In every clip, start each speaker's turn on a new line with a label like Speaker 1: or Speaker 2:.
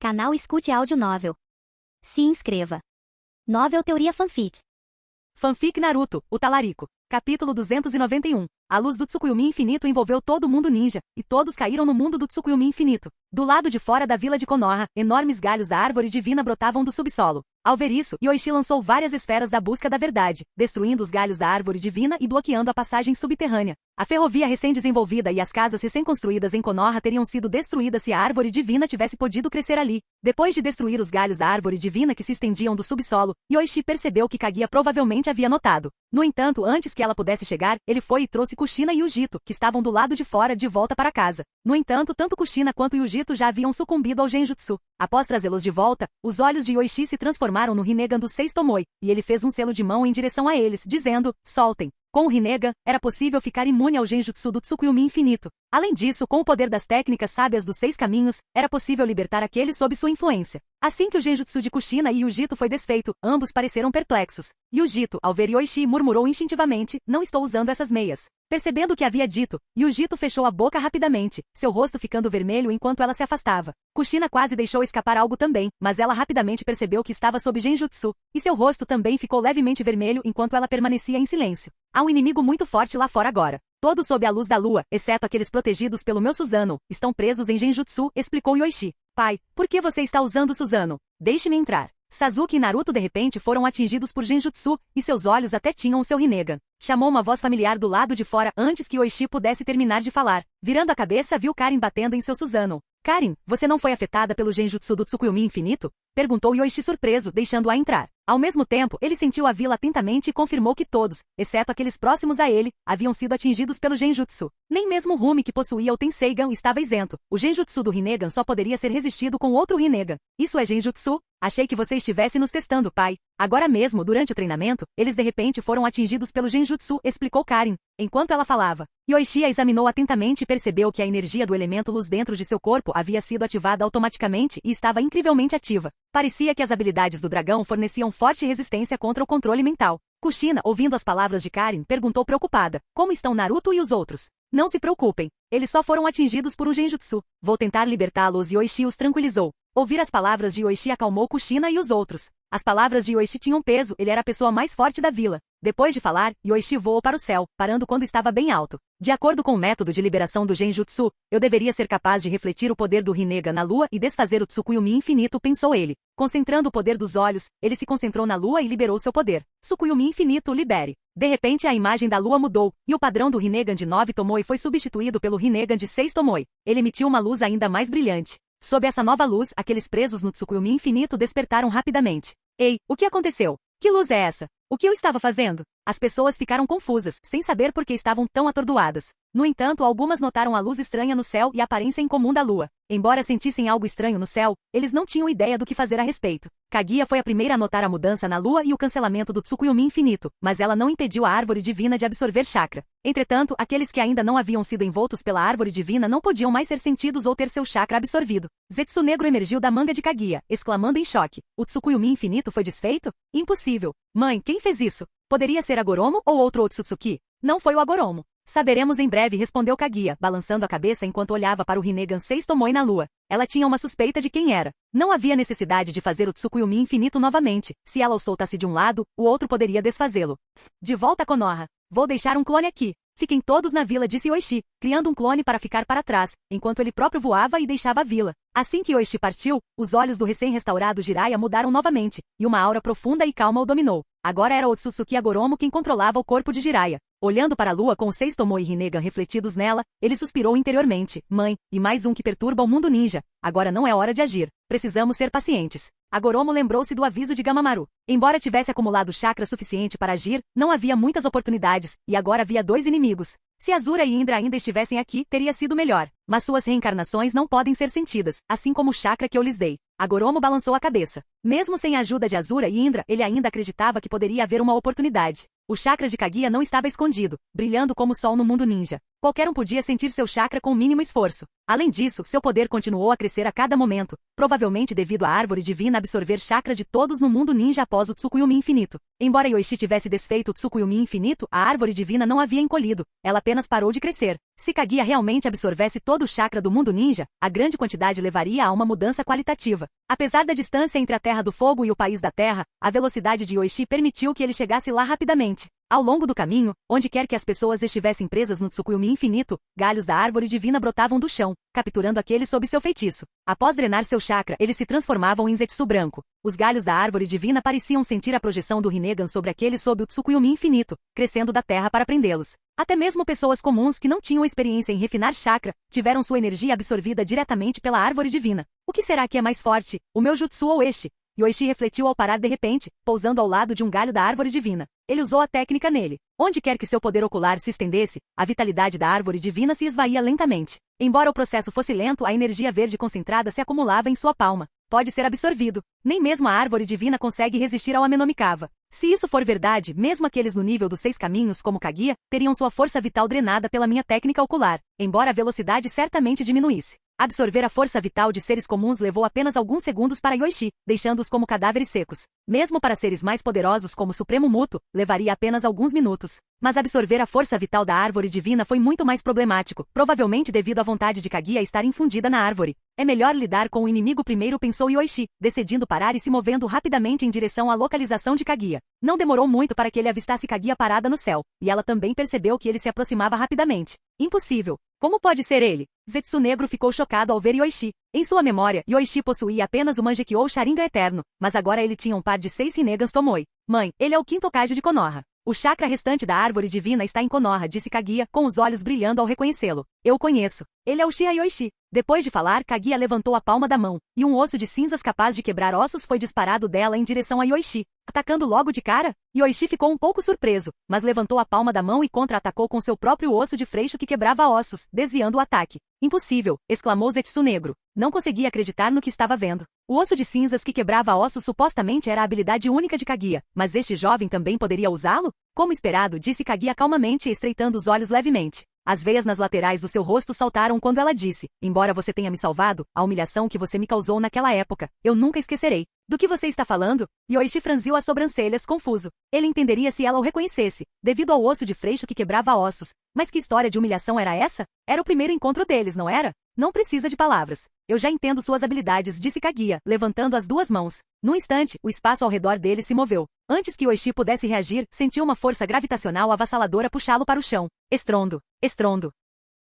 Speaker 1: Canal Escute Áudio Novel. Se inscreva. Novel Teoria Fanfic.
Speaker 2: Fanfic Naruto, o Talarico. Capítulo 291. A luz do Tsukuyomi infinito envolveu todo o mundo ninja, e todos caíram no mundo do Tsukuyomi infinito. Do lado de fora da vila de Konoha, enormes galhos da árvore divina brotavam do subsolo. Ao ver isso, Yoichi lançou várias esferas da busca da verdade, destruindo os galhos da árvore divina e bloqueando a passagem subterrânea. A ferrovia recém-desenvolvida e as casas recém-construídas em Konoha teriam sido destruídas se a árvore divina tivesse podido crescer ali. Depois de destruir os galhos da árvore divina que se estendiam do subsolo, Yoichi percebeu que Kaguya provavelmente havia notado. No entanto, antes que ela pudesse chegar, ele foi e trouxe Kushina e Ujito, que estavam do lado de fora, de volta para casa. No entanto, tanto Kushina quanto Ujito já haviam sucumbido ao Genjutsu. Após trazê-los de volta, os olhos de Yoichi se transformaram no Rinnegan dos 6 Tomoe, e ele fez um selo de mão em direção a eles, dizendo, soltem. Com o Rinnegan, era possível ficar imune ao Genjutsu do Tsukuyomi infinito. Além disso, com o poder das técnicas sábias dos 6 caminhos, era possível libertar aqueles sob sua influência. Assim que o Genjutsu de Kushina e Ujito foi desfeito, ambos pareceram perplexos. Ujito, ao ver Yoichi, murmurou instintivamente, não estou usando essas meias. Percebendo o que havia dito, Ujito fechou a boca rapidamente, seu rosto ficando vermelho enquanto ela se afastava. Kushina quase deixou escapar algo também, mas ela rapidamente percebeu que estava sob Genjutsu, e seu rosto também ficou levemente vermelho enquanto ela permanecia em silêncio. Há um inimigo muito forte lá fora agora. Todos sob a luz da lua, exceto aqueles protegidos pelo meu Susanoo, estão presos em Genjutsu, explicou Yoichi. Pai, por que você está usando Susanoo? Deixe-me entrar. Sasuke e Naruto de repente foram atingidos por Genjutsu, e seus olhos até tinham o seu Rinnegan. Chamou uma voz familiar do lado de fora antes que Yoichi pudesse terminar de falar. Virando a cabeça, viu Karin batendo em seu Susanoo. Karin, você não foi afetada pelo Genjutsu do Tsukuyomi infinito? Perguntou Yoichi surpreso, deixando-a entrar. Ao mesmo tempo, ele sentiu a vila atentamente e confirmou que todos, exceto aqueles próximos a ele, haviam sido atingidos pelo Genjutsu. Nem mesmo Rumi, que possuía o Tenseigan, estava isento. O Genjutsu do Rinnegan só poderia ser resistido com outro Rinnegan. Isso é Genjutsu? Achei que você estivesse nos testando, pai. Agora mesmo, durante o treinamento, eles de repente foram atingidos pelo Genjutsu, explicou Karin. Enquanto ela falava, Yoichi a examinou atentamente e percebeu que a energia do elemento luz dentro de seu corpo havia sido ativada automaticamente e estava incrivelmente ativa. Parecia que as habilidades do dragão forneciam forte resistência contra o controle mental. Kushina, ouvindo as palavras de Karin, perguntou preocupada, como estão Naruto e os outros? Não se preocupem, eles só foram atingidos por um Genjutsu. Vou tentar libertá-los e Yoichi os tranquilizou. Ouvir as palavras de Yoichi acalmou Kushina e os outros. As palavras de Yoichi tinham peso, ele era a pessoa mais forte da vila. Depois de falar, Yoichi voou para o céu, parando quando estava bem alto. De acordo com o método de liberação do Genjutsu, eu deveria ser capaz de refletir o poder do Rinnegan na lua e desfazer o Tsukuyomi infinito, pensou ele. Concentrando o poder dos olhos, ele se concentrou na lua e liberou seu poder. Tsukuyomi infinito, libere. De repente a imagem da lua mudou, e o padrão do Rinnegan de 9 Tomoe foi substituído pelo Rinnegan de 6 Tomoe. Ele emitiu uma luz ainda mais brilhante. Sob essa nova luz, aqueles presos no Tsukuyomi infinito despertaram rapidamente. Ei, o que aconteceu? Que luz é essa? O que eu estava fazendo? As pessoas ficaram confusas, sem saber por que estavam tão atordoadas. No entanto, algumas notaram a luz estranha no céu e a aparência incomum da lua. Embora sentissem algo estranho no céu, eles não tinham ideia do que fazer a respeito. Kaguya foi a primeira a notar a mudança na lua e o cancelamento do Tsukuyomi infinito, mas ela não impediu a árvore divina de absorver chakra. Entretanto, aqueles que ainda não haviam sido envoltos pela árvore divina não podiam mais ser sentidos ou ter seu chakra absorvido. Zetsu negro emergiu da manga de Kaguya, exclamando em choque. O Tsukuyomi infinito foi desfeito? Impossível. Mãe, quem fez isso? Poderia ser Agoromo ou outro Otsutsuki? Não foi o Agoromo. Saberemos em breve, respondeu Kaguya, balançando a cabeça enquanto olhava para o Rinnegan 6 Tomoe na lua. Ela tinha uma suspeita de quem era. Não havia necessidade de fazer o Tsukuyomi infinito novamente. Se ela o soltasse de um lado, o outro poderia desfazê-lo. De volta a Konoha. Vou deixar um clone aqui. Fiquem todos na vila, disse Yoichi, criando um clone para ficar para trás, enquanto ele próprio voava e deixava a vila. Assim que Yoichi partiu, os olhos do recém-restaurado Jiraiya mudaram novamente, e uma aura profunda e calma o dominou. Agora era Otsutsuki Agoromo quem controlava o corpo de Jiraiya. Olhando para a lua com os 6 Tomoe Rinnegan refletidos nela, ele suspirou interiormente. Mãe, e mais um que perturba o mundo ninja. Agora não é hora de agir. Precisamos ser pacientes. Agoromo lembrou-se do aviso de Gamamaru. Embora tivesse acumulado chakra suficiente para agir, não havia muitas oportunidades, e agora havia 2 inimigos. Se Azura e Indra ainda estivessem aqui, teria sido melhor. Mas suas reencarnações não podem ser sentidas, assim como o chakra que eu lhes dei. Agoromo balançou a cabeça. Mesmo sem a ajuda de Azura e Indra, ele ainda acreditava que poderia haver uma oportunidade. O chakra de Kaguya não estava escondido, brilhando como o sol no mundo ninja. Qualquer um podia sentir seu chakra com o mínimo esforço. Além disso, seu poder continuou a crescer a cada momento, provavelmente devido à árvore divina absorver chakra de todos no mundo ninja após o Tsukuyomi infinito. Embora Yoichi tivesse desfeito o Tsukuyomi infinito, a árvore divina não havia encolhido, ela apenas parou de crescer. Se Kaguya realmente absorvesse todo o chakra do mundo ninja, a grande quantidade levaria a uma mudança qualitativa. Apesar da distância entre a Terra do Fogo e o País da Terra, a velocidade de Yoichi permitiu que ele chegasse lá rapidamente. Ao longo do caminho, onde quer que as pessoas estivessem presas no Tsukuyomi infinito, galhos da árvore divina brotavam do chão, capturando aqueles sob seu feitiço. Após drenar seu chakra, eles se transformavam em Zetsu branco. Os galhos da árvore divina pareciam sentir a projeção do Rinnegan sobre aqueles sob o Tsukuyomi infinito, crescendo da terra para prendê-los. Até mesmo pessoas comuns que não tinham experiência em refinar chakra, tiveram sua energia absorvida diretamente pela árvore divina. O que será que é mais forte, o meu jutsu ou este? Yoichi refletiu ao parar de repente, pousando ao lado de um galho da árvore divina. Ele usou a técnica nele. Onde quer que seu poder ocular se estendesse, a vitalidade da árvore divina se esvaía lentamente. Embora o processo fosse lento, a energia verde concentrada se acumulava em sua palma. Pode ser absorvido. Nem mesmo a árvore divina consegue resistir ao Amenomikava. Se isso for verdade, mesmo aqueles no nível dos 6 caminhos como Kaguya, teriam sua força vital drenada pela minha técnica ocular, embora a velocidade certamente diminuísse. Absorver a força vital de seres comuns levou apenas alguns segundos para Yoichi, deixando-os como cadáveres secos. Mesmo para seres mais poderosos como o Supremo Muto, levaria apenas alguns minutos. Mas absorver a força vital da árvore divina foi muito mais problemático, provavelmente devido à vontade de Kaguya estar infundida na árvore. É melhor lidar com o inimigo primeiro, pensou Yoichi, decidindo parar e se movendo rapidamente em direção à localização de Kaguya. Não demorou muito para que ele avistasse Kaguya parada no céu, e ela também percebeu que ele se aproximava rapidamente. Impossível! Como pode ser ele? Zetsu negro ficou chocado ao ver Yoichi. Em sua memória, Yoichi possuía apenas o Mangekyou Sharingan eterno, mas agora ele tinha um par de 6 Rinnegans Tomoe. Mãe, ele é o quinto Hokage de Konoha. O chakra restante da árvore divina está em Konoha, disse Kaguya, com os olhos brilhando ao reconhecê-lo. Eu o conheço. Ele é o Uchiha Yoichi. Depois de falar, Kaguya levantou a palma da mão, e um osso de cinzas capaz de quebrar ossos foi disparado dela em direção a Yoichi, atacando logo de cara. Yoichi ficou um pouco surpreso, mas levantou a palma da mão e contra-atacou com seu próprio osso de freixo que quebrava ossos, desviando o ataque. Impossível! Exclamou Zetsu negro. Não conseguia acreditar no que estava vendo. O osso de cinzas que quebrava ossos supostamente era a habilidade única de Kaguya, mas este jovem também poderia usá-lo? Como esperado, disse Kaguya calmamente e estreitando os olhos levemente. As veias nas laterais do seu rosto saltaram quando ela disse, embora você tenha me salvado, a humilhação que você me causou naquela época, eu nunca esquecerei. Do que você está falando? Yoichi franziu as sobrancelhas, confuso. Ele entenderia se ela o reconhecesse, devido ao osso de freixo que quebrava ossos. Mas que história de humilhação era essa? Era o primeiro encontro deles, não era? Não precisa de palavras. Eu já entendo suas habilidades, disse Kaguya, levantando as duas mãos. Num instante, o espaço ao redor dele se moveu. Antes que Yoichi pudesse reagir, sentiu uma força gravitacional avassaladora puxá-lo para o chão. Estrondo. Estrondo.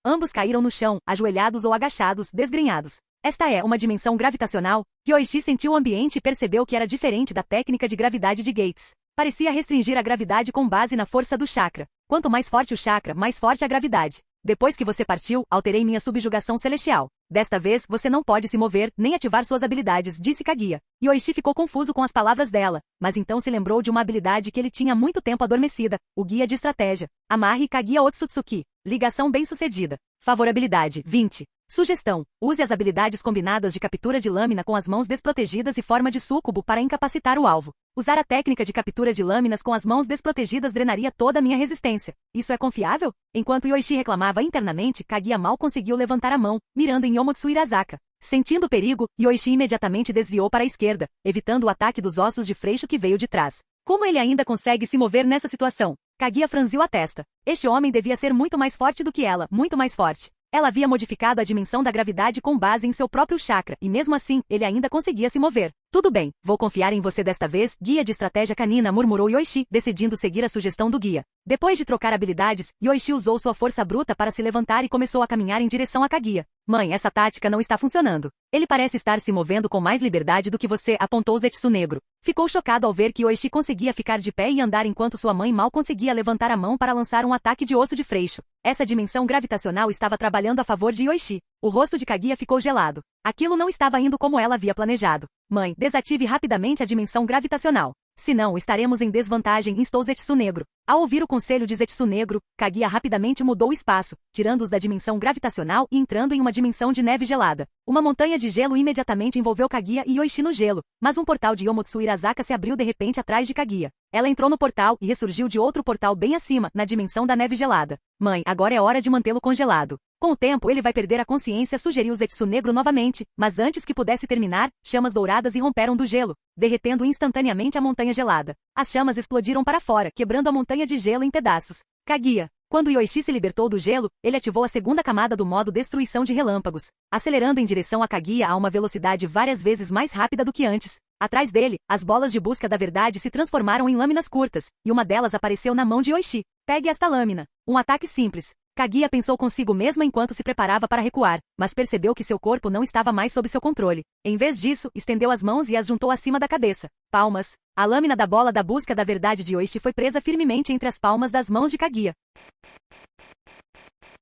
Speaker 2: Ambos caíram no chão, ajoelhados ou agachados, desgrenhados. Esta é uma dimensão gravitacional? Yoichi sentiu o ambiente e percebeu que era diferente da técnica de gravidade de Gates. Parecia restringir a gravidade com base na força do chakra. Quanto mais forte o chakra, mais forte a gravidade. Depois que você partiu, alterei minha subjugação celestial. Desta vez, você não pode se mover, nem ativar suas habilidades, disse Kaguya. Yoichi ficou confuso com as palavras dela, mas então se lembrou de uma habilidade que ele tinha há muito tempo adormecida, o guia de estratégia. Amarre Kaguya Otsutsuki. Ligação bem-sucedida. Favorabilidade, 20. Sugestão. Use as habilidades combinadas de captura de lâmina com as mãos desprotegidas e forma de súcubo para incapacitar o alvo. Usar a técnica de captura de lâminas com as mãos desprotegidas drenaria toda a minha resistência. Isso é confiável? Enquanto Yoichi reclamava internamente, Kaguya mal conseguiu levantar a mão, mirando em Yomotsu Irazaka. Sentindo o perigo, Yoichi imediatamente desviou para a esquerda, evitando o ataque dos ossos de freixo que veio de trás. Como ele ainda consegue se mover nessa situação? Kaguya franziu a testa. Este homem devia ser muito mais forte do que ela, muito mais forte. Ela havia modificado a dimensão da gravidade com base em seu próprio chakra, e mesmo assim, ele ainda conseguia se mover. Tudo bem, vou confiar em você desta vez, guia de estratégia canina, murmurou Yoichi, decidindo seguir a sugestão do guia. Depois de trocar habilidades, Yoichi usou sua força bruta para se levantar e começou a caminhar em direção a Kaguya. Mãe, essa tática não está funcionando. Ele parece estar se movendo com mais liberdade do que você, apontou Zetsu negro. Ficou chocado ao ver que Yoichi conseguia ficar de pé e andar enquanto sua mãe mal conseguia levantar a mão para lançar um ataque de osso de freixo. Essa dimensão gravitacional estava trabalhando a favor de Yoichi. O rosto de Kaguya ficou gelado. Aquilo não estava indo como ela havia planejado. Mãe, desative rapidamente a dimensão gravitacional. Senão, estaremos em desvantagem, instou Zetsu negro. Ao ouvir o conselho de Zetsu Negro, Kaguya rapidamente mudou o espaço, tirando-os da dimensão gravitacional e entrando em uma dimensão de neve gelada. Uma montanha de gelo imediatamente envolveu Kaguya e Yoichi no gelo, mas um portal de Yomotsu Irazaka se abriu de repente atrás de Kaguya. Ela entrou no portal e ressurgiu de outro portal bem acima, na dimensão da neve gelada. Mãe, agora é hora de mantê-lo congelado. Com o tempo ele vai perder a consciência, sugeriu Zetsu Negro novamente, mas antes que pudesse terminar, chamas douradas irromperam do gelo, derretendo instantaneamente a montanha gelada. As chamas explodiram para fora, quebrando a montanha de gelo em pedaços. Kaguya. Quando Yoichi se libertou do gelo, ele ativou a segunda camada do modo destruição de relâmpagos, acelerando em direção a Kaguya a uma velocidade várias vezes mais rápida do que antes. Atrás dele, as bolas de busca da verdade se transformaram em lâminas curtas, e uma delas apareceu na mão de Yoichi. Pegue esta lâmina. Um ataque simples. Kaguya pensou consigo mesma enquanto se preparava para recuar, mas percebeu que seu corpo não estava mais sob seu controle. Em vez disso, estendeu as mãos e as juntou acima da cabeça. Palmas. A lâmina da bola da busca da verdade de Yoichi foi presa firmemente entre as palmas das mãos de Kaguya.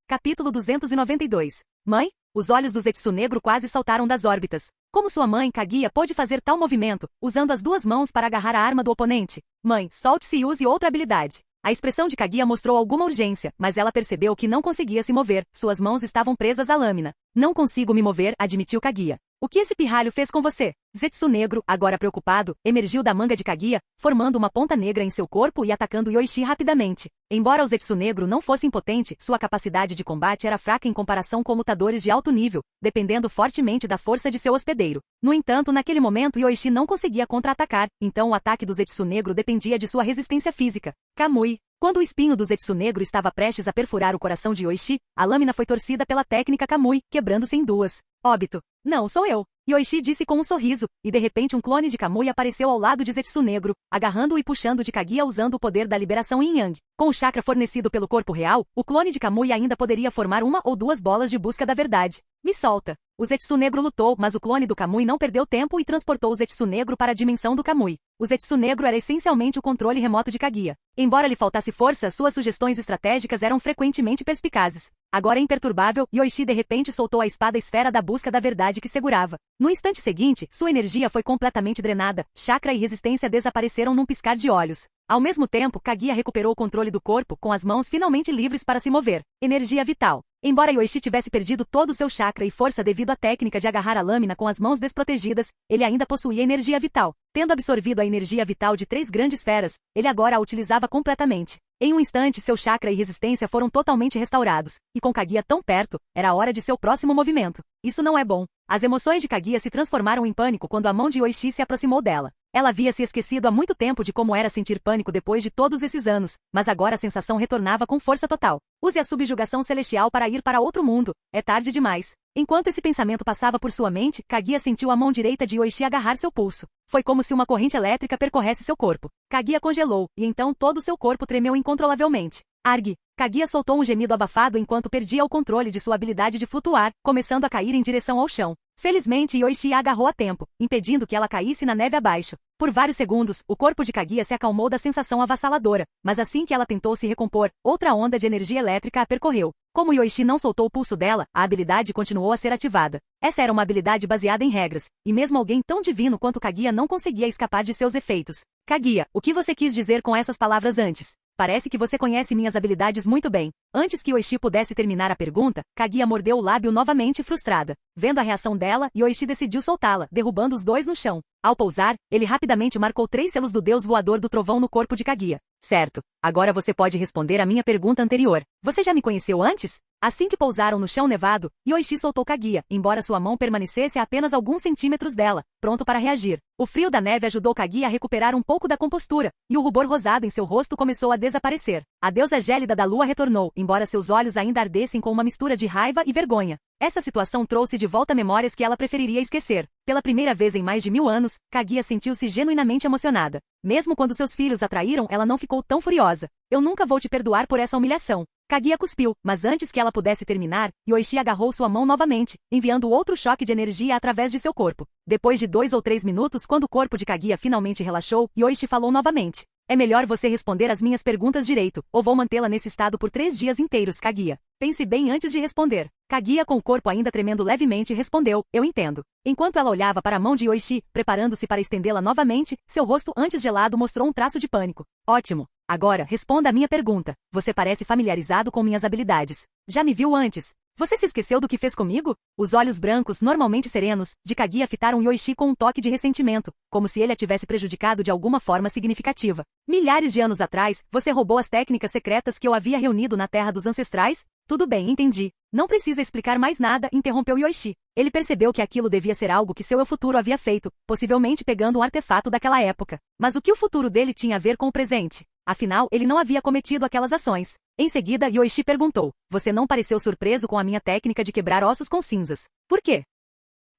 Speaker 2: Capítulo 292. Mãe? Os olhos do Zetsu Negro quase saltaram das órbitas. Como sua mãe, Kaguya pôde fazer tal movimento, usando as duas mãos para agarrar a arma do oponente? Mãe, solte-se e use outra habilidade. A expressão de Kaguya mostrou alguma urgência, mas ela percebeu que não conseguia se mover, suas mãos estavam presas à lâmina. Não consigo me mover, admitiu Kaguya. O que esse pirralho fez com você? Zetsu Negro, agora preocupado, emergiu da manga de Kaguya, formando uma ponta negra em seu corpo e atacando Yoichi rapidamente. Embora o Zetsu Negro não fosse impotente, sua capacidade de combate era fraca em comparação com lutadores de alto nível, dependendo fortemente da força de seu hospedeiro. No entanto, naquele momento Yoichi não conseguia contra-atacar, então o ataque do Zetsu Negro dependia de sua resistência física. Kamui. Quando o espinho do Zetsu Negro estava prestes a perfurar o coração de Yoichi, a lâmina foi torcida pela técnica Kamui, quebrando-se em duas. Óbito. Não, sou eu. Yoichi disse com um sorriso, e de repente um clone de Kamui apareceu ao lado de Zetsu Negro, agarrando-o e puxando de Kaguya usando o poder da liberação Yin-Yang. Com o chakra fornecido pelo corpo real, o clone de Kamui ainda poderia formar uma ou duas bolas de busca da verdade. Me solta. O Zetsu Negro lutou, mas o clone do Kamui não perdeu tempo e transportou o Zetsu Negro para a dimensão do Kamui. O Zetsu Negro era essencialmente o controle remoto de Kaguya. Embora lhe faltasse força, suas sugestões estratégicas eram frequentemente perspicazes. Agora imperturbável, Yoichi de repente soltou a espada esfera da busca da verdade que segurava. No instante seguinte, sua energia foi completamente drenada, chakra e resistência desapareceram num piscar de olhos. Ao mesmo tempo, Kaguya recuperou o controle do corpo, com as mãos finalmente livres para se mover. Energia vital. Embora Yoichi tivesse perdido todo o seu chakra e força devido à técnica de agarrar a lâmina com as mãos desprotegidas, ele ainda possuía energia vital. Tendo absorvido a energia vital de 3 grandes feras, ele agora a utilizava completamente. Em um instante seu chakra e resistência foram totalmente restaurados, e com Kaguya tão perto, era a hora de seu próximo movimento. Isso não é bom. As emoções de Kaguya se transformaram em pânico quando a mão de Yoichi se aproximou dela. Ela havia se esquecido há muito tempo de como era sentir pânico depois de todos esses anos, mas agora a sensação retornava com força total. Use a subjugação celestial para ir para outro mundo. É tarde demais. Enquanto esse pensamento passava por sua mente, Kaguya sentiu a mão direita de Yoichi agarrar seu pulso. Foi como se uma corrente elétrica percorresse seu corpo. Kaguya congelou, e então todo seu corpo tremeu incontrolavelmente. Arg! Kaguya soltou um gemido abafado enquanto perdia o controle de sua habilidade de flutuar, começando a cair em direção ao chão. Felizmente Yoichi a agarrou a tempo, impedindo que ela caísse na neve abaixo. Por vários segundos, o corpo de Kaguya se acalmou da sensação avassaladora, mas assim que ela tentou se recompor, outra onda de energia elétrica a percorreu. Como Yoichi não soltou o pulso dela, a habilidade continuou a ser ativada. Essa era uma habilidade baseada em regras, e mesmo alguém tão divino quanto Kaguya não conseguia escapar de seus efeitos. Kaguya, o que você quis dizer com essas palavras antes? Parece que você conhece minhas habilidades muito bem. Antes que Yoichi pudesse terminar a pergunta, Kaguya mordeu o lábio novamente frustrada. Vendo a reação dela, Yoichi decidiu soltá-la, derrubando os dois no chão. Ao pousar, ele rapidamente marcou 3 selos do deus voador do trovão no corpo de Kaguya. Certo. Agora você pode responder a minha pergunta anterior. Você já me conheceu antes? Assim que pousaram no chão nevado, Yoichi soltou Kaguya, embora sua mão permanecesse a apenas alguns centímetros dela, pronto para reagir. O frio da neve ajudou Kaguya a recuperar um pouco da compostura, e o rubor rosado em seu rosto começou a desaparecer. A deusa gélida da lua retornou, embora seus olhos ainda ardessem com uma mistura de raiva e vergonha. Essa situação trouxe de volta memórias que ela preferiria esquecer. Pela primeira vez em mais de 1000 anos, Kaguya sentiu-se genuinamente emocionada. Mesmo quando seus filhos a traíram, ela não ficou tão furiosa. Eu nunca vou te perdoar por essa humilhação. Kaguya cuspiu, mas antes que ela pudesse terminar, Yoichi agarrou sua mão novamente, enviando outro choque de energia através de seu corpo. Depois de 2 ou 3 minutos, quando o corpo de Kaguya finalmente relaxou, Yoichi falou novamente. É melhor você responder as minhas perguntas direito, ou vou mantê-la nesse estado por 3 dias inteiros, Kaguya. Pense bem antes de responder. Kaguya, com o corpo ainda tremendo levemente, respondeu, eu entendo. Enquanto ela olhava para a mão de Yoichi, preparando-se para estendê-la novamente, seu rosto antes gelado mostrou um traço de pânico. Ótimo. Agora, responda a minha pergunta. Você parece familiarizado com minhas habilidades. Já me viu antes? Você se esqueceu do que fez comigo? Os olhos brancos, normalmente serenos, de Kaguya fitaram Yoichi com um toque de ressentimento, como se ele a tivesse prejudicado de alguma forma significativa. Milhares de anos atrás, você roubou as técnicas secretas que eu havia reunido na Terra dos Ancestrais? Tudo bem, entendi. Não precisa explicar mais nada, interrompeu Yoichi. Ele percebeu que aquilo devia ser algo que seu eu futuro havia feito, possivelmente pegando um artefato daquela época. Mas o que o futuro dele tinha a ver com o presente? Afinal, ele não havia cometido aquelas ações. Em seguida, Yoichi perguntou, você não pareceu surpreso com a minha técnica de quebrar ossos com cinzas. Por quê?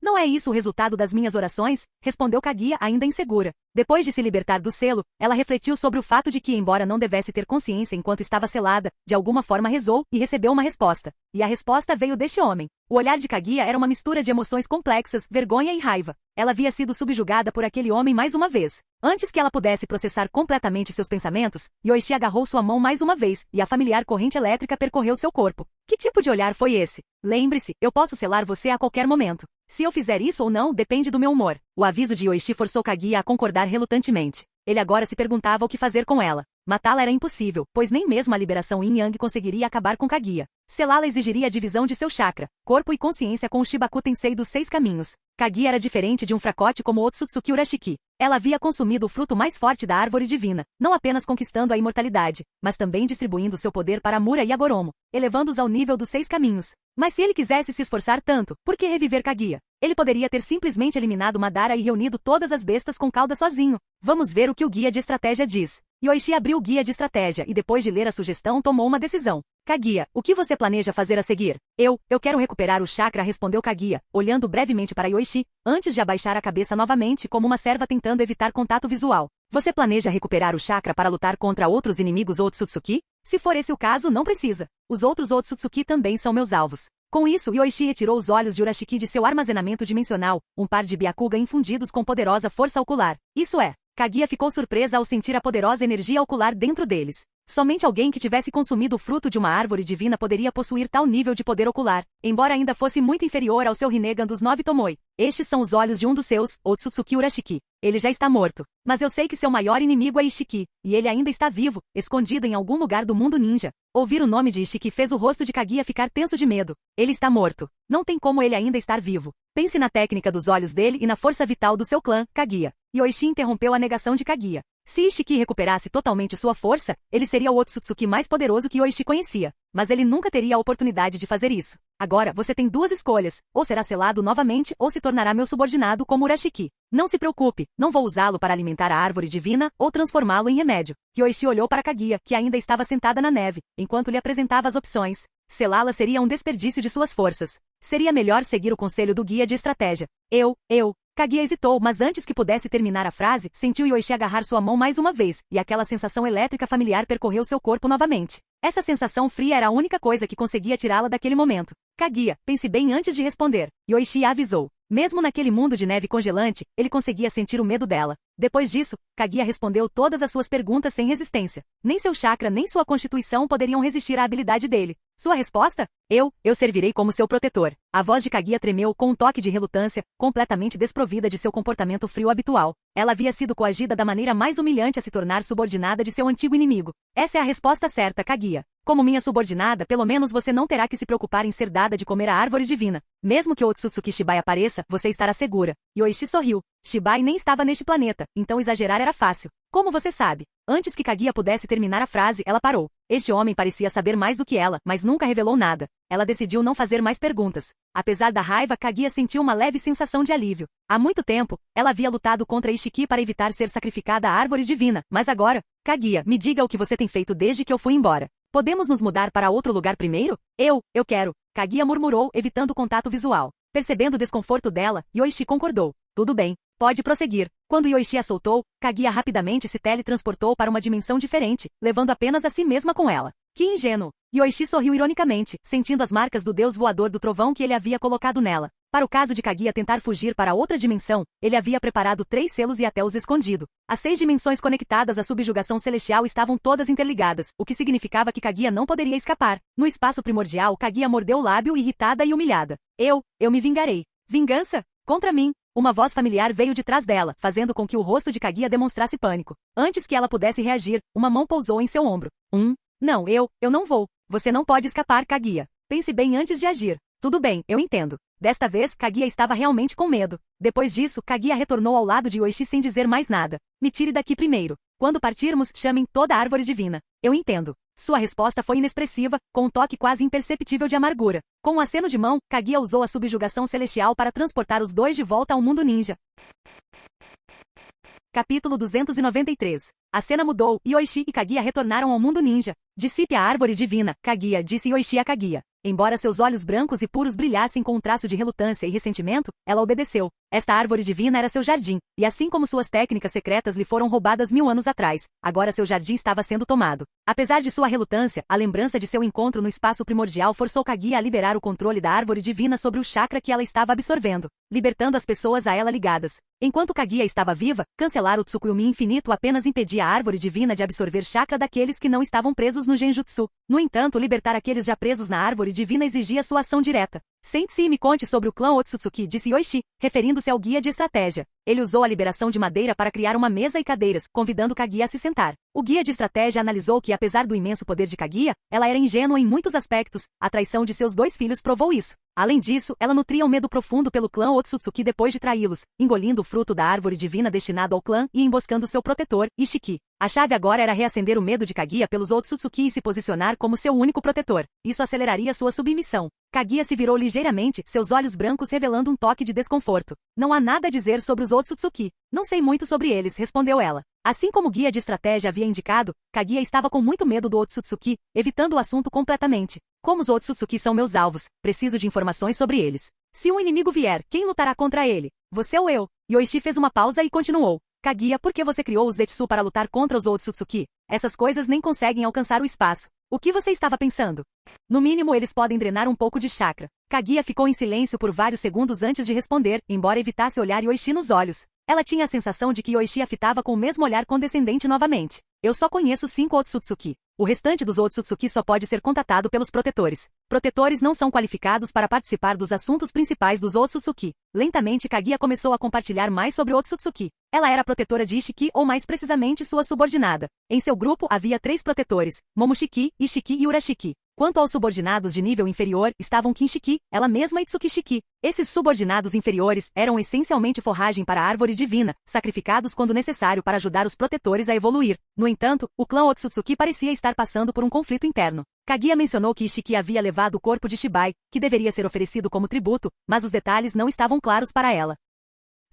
Speaker 2: Não é isso o resultado das minhas orações? Respondeu Kaguya ainda insegura. Depois de se libertar do selo, ela refletiu sobre o fato de que, embora não devesse ter consciência enquanto estava selada, de alguma forma rezou e recebeu uma resposta. E a resposta veio deste homem. O olhar de Kaguya era uma mistura de emoções complexas, vergonha e raiva. Ela havia sido subjugada por aquele homem mais uma vez. Antes que ela pudesse processar completamente seus pensamentos, Yoichi agarrou sua mão mais uma vez, e a familiar corrente elétrica percorreu seu corpo. Que tipo de olhar foi esse? Lembre-se, eu posso selar você a qualquer momento. Se eu fizer isso ou não depende do meu humor. O aviso de Yoichi forçou Kaguya a concordar relutantemente. Ele agora se perguntava o que fazer com ela. Matá-la era impossível, pois nem mesmo a liberação Yin-Yang conseguiria acabar com Kaguya. Selá-la exigiria a divisão de seu chakra, corpo e consciência com o Shibaku Tensei dos 6 caminhos. Kaguya era diferente de um fracote como Otsutsuki Urashiki. Ela havia consumido o fruto mais forte da árvore divina, não apenas conquistando a imortalidade, mas também distribuindo seu poder para Mura e Agoromo, elevando-os ao nível dos 6 caminhos. Mas se ele quisesse se esforçar tanto, por que reviver Kaguya? Ele poderia ter simplesmente eliminado Madara e reunido todas as bestas com cauda sozinho. Vamos ver o que o guia de estratégia diz. Yoichi abriu o guia de estratégia e depois de ler a sugestão tomou uma decisão. Kaguya, o que você planeja fazer a seguir? Eu quero recuperar o chakra, respondeu Kaguya, olhando brevemente para Yoichi, antes de abaixar a cabeça novamente como uma serva tentando evitar contato visual. Você planeja recuperar o chakra para lutar contra outros inimigos Otsutsuki? Se for esse o caso, não precisa. Os outros Otsutsuki também são meus alvos. Com isso, Yoichi retirou os olhos de Urashiki de seu armazenamento dimensional, um par de Byakugan infundidos com poderosa força ocular. Isso é, Kaguya ficou surpresa ao sentir a poderosa energia ocular dentro deles. Somente alguém que tivesse consumido o fruto de uma árvore divina poderia possuir tal nível de poder ocular, embora ainda fosse muito inferior ao seu Rinnegan dos 9 Tomoe. Estes são os olhos de um dos seus, Otsutsuki Urashiki. Ele já está morto. Mas eu sei que seu maior inimigo é Ishiki, e ele ainda está vivo, escondido em algum lugar do mundo ninja. Ouvir o nome de Ishiki fez o rosto de Kaguya ficar tenso de medo. Ele está morto. Não tem como ele ainda estar vivo. Pense na técnica dos olhos dele e na força vital do seu clã, Kaguya. Yoichi interrompeu a negação de Kaguya. Se Ishiki recuperasse totalmente sua força, ele seria o Otsutsuki mais poderoso que Yoichi conhecia. Mas ele nunca teria a oportunidade de fazer isso. Agora, você tem 2 escolhas, ou será selado novamente ou se tornará meu subordinado como Urashiki. Não se preocupe, não vou usá-lo para alimentar a árvore divina ou transformá-lo em remédio. Yoichi olhou para Kaguya, que ainda estava sentada na neve, enquanto lhe apresentava as opções. Selá-la seria um desperdício de suas forças. Seria melhor seguir o conselho do guia de estratégia. Kaguya hesitou, mas antes que pudesse terminar a frase, sentiu Yoichi agarrar sua mão mais uma vez, e aquela sensação elétrica familiar percorreu seu corpo novamente. Essa sensação fria era a única coisa que conseguia tirá-la daquele momento. Kaguya, pense bem antes de responder. Yoichi avisou. Mesmo naquele mundo de neve congelante, ele conseguia sentir o medo dela. Depois disso, Kaguya respondeu todas as suas perguntas sem resistência. Nem seu chakra nem sua constituição poderiam resistir à habilidade dele. Sua resposta? Eu servirei como seu protetor. A voz de Kaguya tremeu com um toque de relutância, completamente desprovida de seu comportamento frio habitual. Ela havia sido coagida da maneira mais humilhante a se tornar subordinada de seu antigo inimigo. Essa é a resposta certa, Kaguya. Como minha subordinada, pelo menos você não terá que se preocupar em ser dada de comer a árvore divina. Mesmo que Otsutsuki Shibai apareça, você estará segura. Yoichi sorriu. Shibai nem estava neste planeta, então exagerar era fácil. Como você sabe? Antes que Kaguya pudesse terminar a frase, ela parou. Este homem parecia saber mais do que ela, mas nunca revelou nada. Ela decidiu não fazer mais perguntas. Apesar da raiva, Kaguya sentiu uma leve sensação de alívio. Há muito tempo, ela havia lutado contra Ishiki para evitar ser sacrificada à árvore divina, mas agora... Kaguya, me diga o que você tem feito desde que eu fui embora. Podemos nos mudar para outro lugar primeiro? Eu quero. Kaguya murmurou, evitando contato visual. Percebendo o desconforto dela, Yoichi concordou. Tudo bem, pode prosseguir. Quando Yoichi a soltou, Kaguya rapidamente se teletransportou para uma dimensão diferente, levando apenas a si mesma com ela. Que ingênuo! Yoichi sorriu ironicamente, sentindo as marcas do deus voador do trovão que ele havia colocado nela. Para o caso de Kaguya tentar fugir para outra dimensão, ele havia preparado 3 selos e até os escondido. As 6 dimensões conectadas à subjugação celestial estavam todas interligadas, o que significava que Kaguya não poderia escapar. No espaço primordial, Kaguya mordeu o lábio irritada e humilhada. Eu me vingarei. Vingança? Contra mim? Uma voz familiar veio de trás dela, fazendo com que o rosto de Kaguya demonstrasse pânico. Antes que ela pudesse reagir, uma mão pousou em seu ombro. Não, eu não vou. Você não pode escapar, Kaguya. Pense bem antes de agir. Tudo bem, eu entendo. Desta vez, Kaguya estava realmente com medo. Depois disso, Kaguya retornou ao lado de Yoichi sem dizer mais nada. Me tire daqui primeiro. Quando partirmos, chamem toda a árvore divina. Eu entendo. Sua resposta foi inexpressiva, com um toque quase imperceptível de amargura. Com um aceno de mão, Kaguya usou a subjugação celestial para transportar os dois de volta ao mundo ninja. Capítulo 293. A cena mudou, e Yoichi e Kaguya retornaram ao mundo ninja. Dissipe a árvore divina, Kaguya, disse Yoichi a Kaguya. Embora seus olhos brancos e puros brilhassem com um traço de relutância e ressentimento, ela obedeceu. Esta árvore divina era seu jardim, e assim como suas técnicas secretas lhe foram roubadas 1000 anos atrás, agora seu jardim estava sendo tomado. Apesar de sua relutância, a lembrança de seu encontro no espaço primordial forçou Kaguya a liberar o controle da árvore divina sobre o chakra que ela estava absorvendo, libertando as pessoas a ela ligadas. Enquanto Kaguya estava viva, cancelar o Tsukuyomi infinito apenas impedia a árvore divina de absorver chakra daqueles que não estavam presos no Genjutsu. No entanto, libertar aqueles já presos na árvore divina exigia sua ação direta. Sente-se e me conte sobre o clã Otsutsuki, disse Yoichi, referindo-se ao guia de estratégia. Ele usou a liberação de madeira para criar uma mesa e cadeiras, convidando Kaguya a se sentar. O guia de estratégia analisou que, apesar do imenso poder de Kaguya, ela era ingênua em muitos aspectos. A traição de seus 2 filhos provou isso. Além disso, ela nutria um medo profundo pelo clã Otsutsuki depois de traí-los, engolindo o fruto da árvore divina destinado ao clã e emboscando seu protetor, Ishiki. A chave agora era reacender o medo de Kaguya pelos Otsutsuki e se posicionar como seu único protetor. Isso aceleraria sua submissão. Kaguya se virou ligeiramente, seus olhos brancos revelando um toque de desconforto. Não há nada a dizer sobre os Otsutsuki. Não sei muito sobre eles, respondeu ela. Assim como o guia de estratégia havia indicado, Kaguya estava com muito medo do Otsutsuki, evitando o assunto completamente. Como os Otsutsuki são meus alvos, preciso de informações sobre eles. Se um inimigo vier, quem lutará contra ele? Você ou eu? Yoichi fez uma pausa e continuou. Kaguya, por que você criou os Zetsu para lutar contra os Otsutsuki? Essas coisas nem conseguem alcançar o espaço. O que você estava pensando? No mínimo eles podem drenar um pouco de chakra. Kaguya ficou em silêncio por vários segundos antes de responder, embora evitasse olhar Yoichi nos olhos. Ela tinha a sensação de que Yoichi a fitava com o mesmo olhar condescendente novamente. Eu só conheço 5 Otsutsuki. O restante dos Otsutsuki só pode ser contatado pelos protetores. Protetores não são qualificados para participar dos assuntos principais dos Otsutsuki. Lentamente Kaguya começou a compartilhar mais sobre Otsutsuki. Ela era protetora de Ishiki ou mais precisamente sua subordinada. Em seu grupo havia 3 protetores, Momoshiki, Ishiki e Urashiki. Quanto aos subordinados de nível inferior, estavam Kinshiki, ela mesma e Tsukishiki. Esses subordinados inferiores eram essencialmente forragem para a árvore divina, sacrificados quando necessário para ajudar os protetores a evoluir. No entanto, o clã Otsutsuki parecia estar passando por um conflito interno. Kaguya mencionou que Ishiki havia levado o corpo de Shibai, que deveria ser oferecido como tributo, mas os detalhes não estavam claros para ela.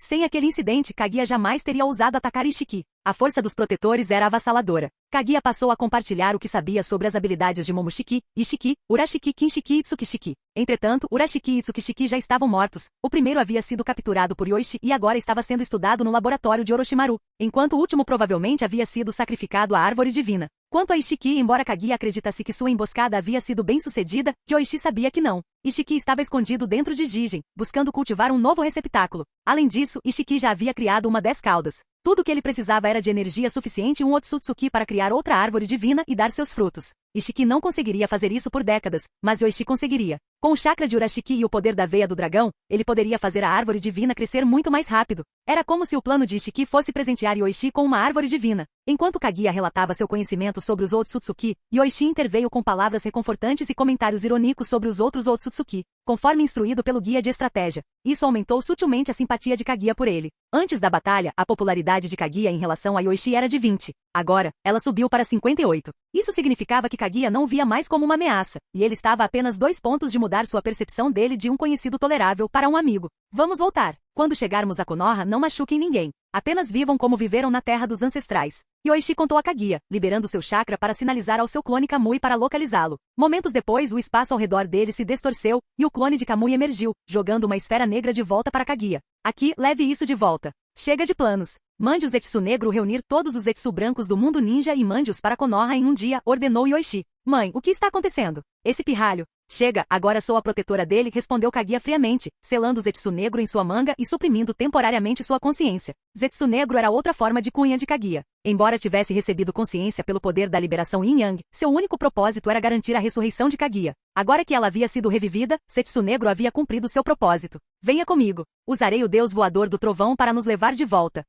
Speaker 2: Sem aquele incidente, Kaguya jamais teria ousado atacar Ishiki. A força dos protetores era avassaladora. Kaguya passou a compartilhar o que sabia sobre as habilidades de Momoshiki, Ishiki, Urashiki, Kinshiki e Tsukishiki. Entretanto, Urashiki e Tsukishiki já estavam mortos. O primeiro havia sido capturado por Yoichi e agora estava sendo estudado no laboratório de Orochimaru, enquanto o último provavelmente havia sido sacrificado à árvore divina. Quanto a Ishiki, embora Kaguya acreditasse que sua emboscada havia sido bem sucedida, Yoichi sabia que não. Ishiki estava escondido dentro de Jigen, buscando cultivar um novo receptáculo. Além disso, Ishiki já havia criado uma 10 caudas. Tudo o que ele precisava era de energia suficiente e um Otsutsuki para criar outra árvore divina e dar seus frutos. Ishiki não conseguiria fazer isso por décadas, mas Yoichi conseguiria. Com o chakra de Urashiki e o poder da veia do dragão, ele poderia fazer a árvore divina crescer muito mais rápido. Era como se o plano de Ishiki fosse presentear Yoichi com uma árvore divina. Enquanto Kaguya relatava seu conhecimento sobre os Otsutsuki, Yoichi interveio com palavras reconfortantes e comentários irônicos sobre os outros Otsutsuki, conforme instruído pelo guia de estratégia. Isso aumentou sutilmente a simpatia de Kaguya por ele. Antes da batalha, a popularidade de Kaguya em relação a Yoichi era de 20. Agora, ela subiu para 58. Isso significava que Kaguya não o via mais como uma ameaça, e ele estava a apenas 2 pontos de mudança mudar sua percepção dele de um conhecido tolerável para um amigo. Vamos voltar. Quando chegarmos a Konoha, não machuquem ninguém. Apenas vivam como viveram na terra dos ancestrais. Yoichi contou a Kaguya, liberando seu chakra para sinalizar ao seu clone Kamui para localizá-lo. Momentos depois, o espaço ao redor dele se distorceu, e o clone de Kamui emergiu, jogando uma esfera negra de volta para Kaguya. Aqui, leve isso de volta. Chega de planos. Mande o Zetsu negro reunir todos os Zetsu brancos do mundo ninja e mande-os para Konoha em um dia, ordenou Yoichi. Mãe, o que está acontecendo? Esse pirralho. Chega, agora sou a protetora dele, respondeu Kaguya friamente, selando o Zetsu negro em sua manga e suprimindo temporariamente sua consciência. Zetsu negro era outra forma de cunha de Kaguya. Embora tivesse recebido consciência pelo poder da liberação Yin-Yang, seu único propósito era garantir a ressurreição de Kaguya. Agora que ela havia sido revivida, Zetsu negro havia cumprido seu propósito. Venha comigo. Usarei o deus voador do trovão para nos levar de volta.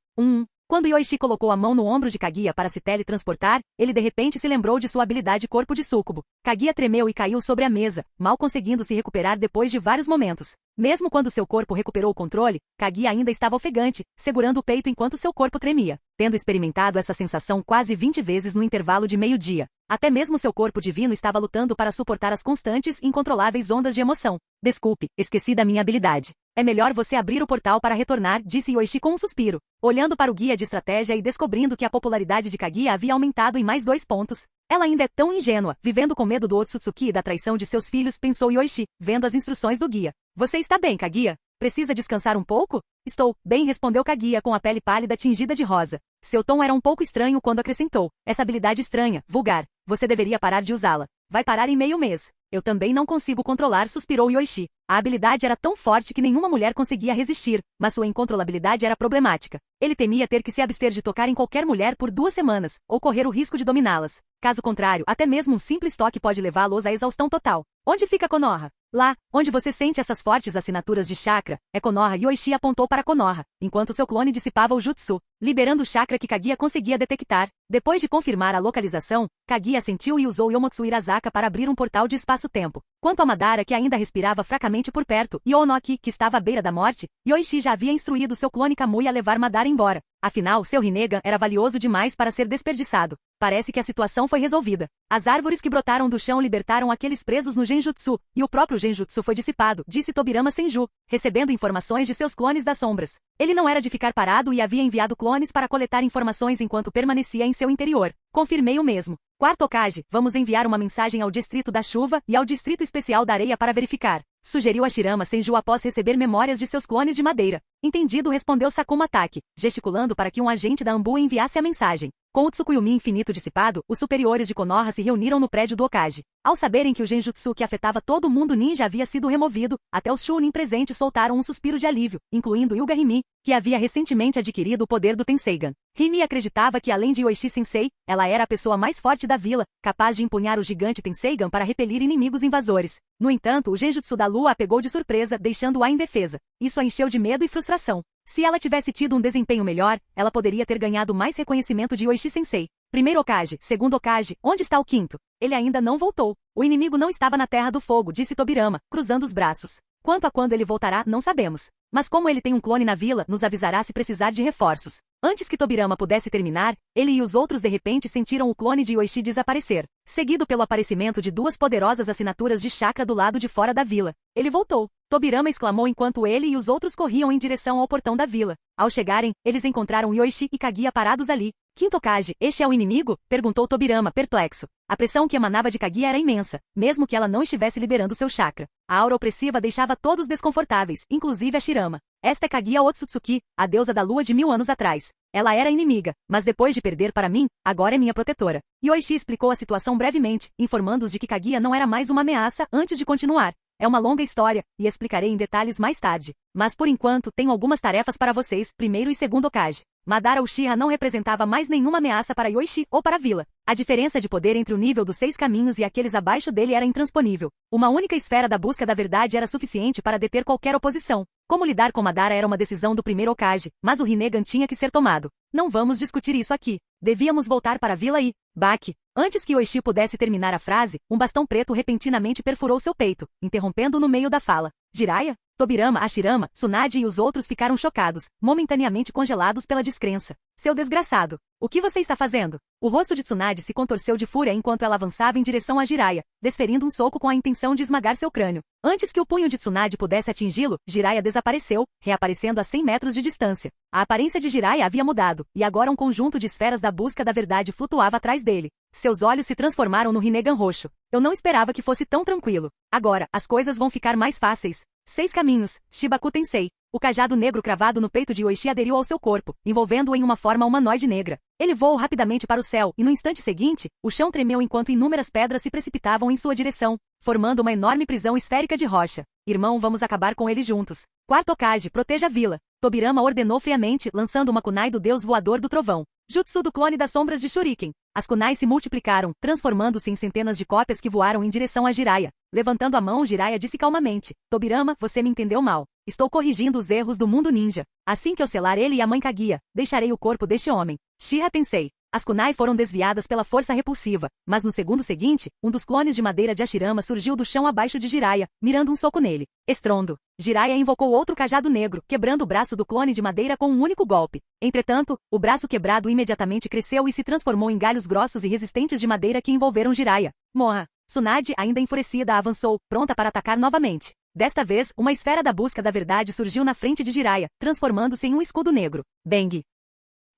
Speaker 2: Quando Yoichi colocou a mão no ombro de Kaguya para se teletransportar, ele de repente se lembrou de sua habilidade corpo de súcubo. Kaguya tremeu e caiu sobre a mesa, mal conseguindo se recuperar depois de vários momentos. Mesmo quando seu corpo recuperou o controle, Kaguya ainda estava ofegante, segurando o peito enquanto seu corpo tremia, tendo experimentado essa sensação quase 20 vezes no intervalo de meio-dia. Até mesmo seu corpo divino estava lutando para suportar as constantes e incontroláveis ondas de emoção. Desculpe, esqueci da minha habilidade. É melhor você abrir o portal para retornar, disse Yoichi com um suspiro. Olhando para o guia de estratégia e descobrindo que a popularidade de Kaguya havia aumentado em mais 2 pontos. Ela ainda é tão ingênua, vivendo com medo do Otsutsuki e da traição de seus filhos, pensou Yoichi, vendo as instruções do guia. Você está bem, Kaguya? Precisa descansar um pouco? Estou bem, respondeu Kaguya com a pele pálida tingida de rosa. Seu tom era um pouco estranho quando acrescentou. Essa habilidade estranha, vulgar. Você deveria parar de usá-la. Vai parar em meio mês. Eu também não consigo controlar, suspirou Yoichi. A habilidade era tão forte que nenhuma mulher conseguia resistir, mas sua incontrolabilidade era problemática. Ele temia ter que se abster de tocar em qualquer mulher por 2 semanas, ou correr o risco de dominá-las. Caso contrário, até mesmo um simples toque pode levá-los à exaustão total. Onde fica Konoha? Lá, onde você sente essas fortes assinaturas de chakra, é Konoha. Yoichi apontou para Konoha, enquanto seu clone dissipava o jutsu, liberando o chakra que Kaguya conseguia detectar. Depois de confirmar a localização, Kaguya sentiu e usou Yomotsu Irazaka para abrir um portal de espaço-tempo. Quanto a Madara, que ainda respirava fracamente por perto, e Oonoki, que estava à beira da morte, Yoichi já havia instruído seu clone Kamui a levar Madara embora. Afinal, seu Rinnegan era valioso demais para ser desperdiçado. Parece que a situação foi resolvida. As árvores que brotaram do chão libertaram aqueles presos no Genjutsu, e o próprio Genjutsu foi dissipado, disse Tobirama Senju, recebendo informações de seus clones das sombras. Ele não era de ficar parado e havia enviado clones para coletar informações enquanto permanecia em seu interior. Confirmei o mesmo. Quarto Hokage, vamos enviar uma mensagem ao Distrito da Chuva e ao Distrito Especial da Areia para verificar. Sugeriu Hashirama Senju após receber memórias de seus clones de madeira. Entendido, respondeu Sakuma Taki, gesticulando para que um agente da Anbu enviasse a mensagem. Com o Tsukuyumi infinito dissipado, os superiores de Konoha se reuniram no prédio do Hokage. Ao saberem que o Genjutsu que afetava todo o mundo ninja havia sido removido, até os Chunin presentes soltaram um suspiro de alívio, incluindo Hyuga Hime, que havia recentemente adquirido o poder do Tenseigan. Hime acreditava que além de Yoichi Sensei, ela era a pessoa mais forte da vila, capaz de empunhar o gigante Tenseigan para repelir inimigos invasores. No entanto, o Genjutsu da Lua a pegou de surpresa, deixando-a indefesa. Isso a encheu de medo e frustração. Se ela tivesse tido um desempenho melhor, ela poderia ter ganhado mais reconhecimento de Yoichi Sensei. Primeiro Hokage, segundo Hokage, onde está o quinto? Ele ainda não voltou. O inimigo não estava na Terra do Fogo, disse Tobirama, cruzando os braços. Quanto a quando ele voltará, não sabemos. Mas como ele tem um clone na vila, nos avisará se precisar de reforços. Antes que Tobirama pudesse terminar, ele e os outros de repente sentiram o clone de Yoichi desaparecer, seguido pelo aparecimento de 2 poderosas assinaturas de chakra do lado de fora da vila. Ele voltou. Tobirama exclamou enquanto ele e os outros corriam em direção ao portão da vila. Ao chegarem, eles encontraram Yoichi e Kaguya parados ali. Quinto Hokage, este é o inimigo? Perguntou Tobirama, perplexo. A pressão que emanava de Kaguya era imensa, mesmo que ela não estivesse liberando seu chakra. A aura opressiva deixava todos desconfortáveis, inclusive a Shirama. Esta é Kaguya Otsutsuki, a deusa da lua de 1000 anos atrás. Ela era inimiga, mas depois de perder para mim, agora é minha protetora. Yoichi explicou a situação brevemente, informando-os de que Kaguya não era mais uma ameaça antes de continuar. É uma longa história, e explicarei em detalhes mais tarde. Mas por enquanto, tenho algumas tarefas para vocês, primeiro e segundo Hokage. Madara Uchiha não representava mais nenhuma ameaça para Yoichi ou para a vila. A diferença de poder entre o nível dos 6 caminhos e aqueles abaixo dele era intransponível. Uma única esfera da busca da verdade era suficiente para deter qualquer oposição. Como lidar com Madara era uma decisão do primeiro Hokage, mas o Rinnegan tinha que ser tomado. Não vamos discutir isso aqui. Devíamos voltar para a vila e... Baki, Antes que Yoichi pudesse terminar a frase, um bastão preto repentinamente perfurou seu peito, interrompendo-o no meio da fala. Jiraiya? Tobirama, Hashirama, Tsunade e os outros ficaram chocados, momentaneamente congelados pela descrença. Seu desgraçado! O que você está fazendo? O rosto de Tsunade se contorceu de fúria enquanto ela avançava em direção a Jiraiya, desferindo um soco com a intenção de esmagar seu crânio. Antes que o punho de Tsunade pudesse atingi-lo, Jiraiya desapareceu, reaparecendo a 100 metros de distância. A aparência de Jiraiya havia mudado, e agora um conjunto de esferas da busca da verdade flutuava atrás dele. Seus olhos se transformaram no Rinnegan roxo. Eu não esperava que fosse tão tranquilo. Agora, as coisas vão ficar mais fáceis. 6 caminhos, Shibaku Tensei. O cajado negro cravado no peito de Yoichi aderiu ao seu corpo, envolvendo-o em uma forma humanoide negra. Ele voou rapidamente para o céu, e no instante seguinte, o chão tremeu enquanto inúmeras pedras se precipitavam em sua direção, formando uma enorme prisão esférica de rocha. Irmão, vamos acabar com ele juntos. Quarto Hokage, proteja a vila. Tobirama ordenou friamente, lançando uma kunai do deus voador do trovão. Jutsu do clone das sombras de Shuriken. As kunais se multiplicaram, transformando-se em centenas de cópias que voaram em direção a Jiraiya. Levantando a mão, Jiraiya disse calmamente: Tobirama, você me entendeu mal. Estou corrigindo os erros do mundo ninja. Assim que eu selar ele e a mãe Kaguya, deixarei o corpo deste homem. Shiha Tensei. As kunai foram desviadas pela força repulsiva, mas no segundo seguinte, um dos clones de madeira de Hashirama surgiu do chão abaixo de Jiraiya, mirando um soco nele. Estrondo. Jiraiya invocou outro cajado negro, quebrando o braço do clone de madeira com um único golpe. Entretanto, o braço quebrado imediatamente cresceu e se transformou em galhos grossos e resistentes de madeira que envolveram Jiraiya. Morra. Tsunade, ainda enfurecida, avançou, pronta para atacar novamente. Desta vez, uma esfera da busca da verdade surgiu na frente de Jiraiya, transformando-se em um escudo negro. Bang!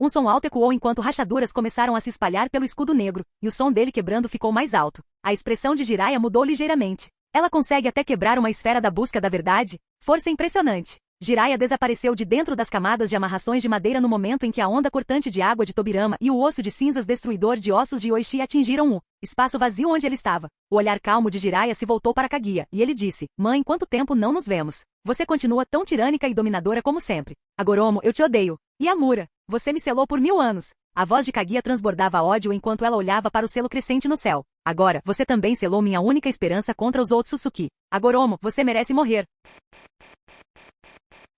Speaker 2: Um som alto ecoou enquanto rachaduras começaram a se espalhar pelo escudo negro, e o som dele quebrando ficou mais alto. A expressão de Jiraiya mudou ligeiramente. Ela consegue até quebrar uma esfera da busca da verdade? Força impressionante. Jiraiya desapareceu de dentro das camadas de amarrações de madeira no momento em que a onda cortante de água de Tobirama e o osso de cinzas destruidor de ossos de Yoichi atingiram o espaço vazio onde ele estava. O olhar calmo de Jiraiya se voltou para Kaguya, e ele disse: Mãe, quanto tempo não nos vemos? Você continua tão tirânica e dominadora como sempre. Agoromo, eu te odeio. E Amura, você me selou por 1000 anos. A voz de Kaguya transbordava ódio enquanto ela olhava para o selo crescente no céu. Agora, você também selou minha única esperança contra os Otsutsuki. Agoromo, você merece morrer.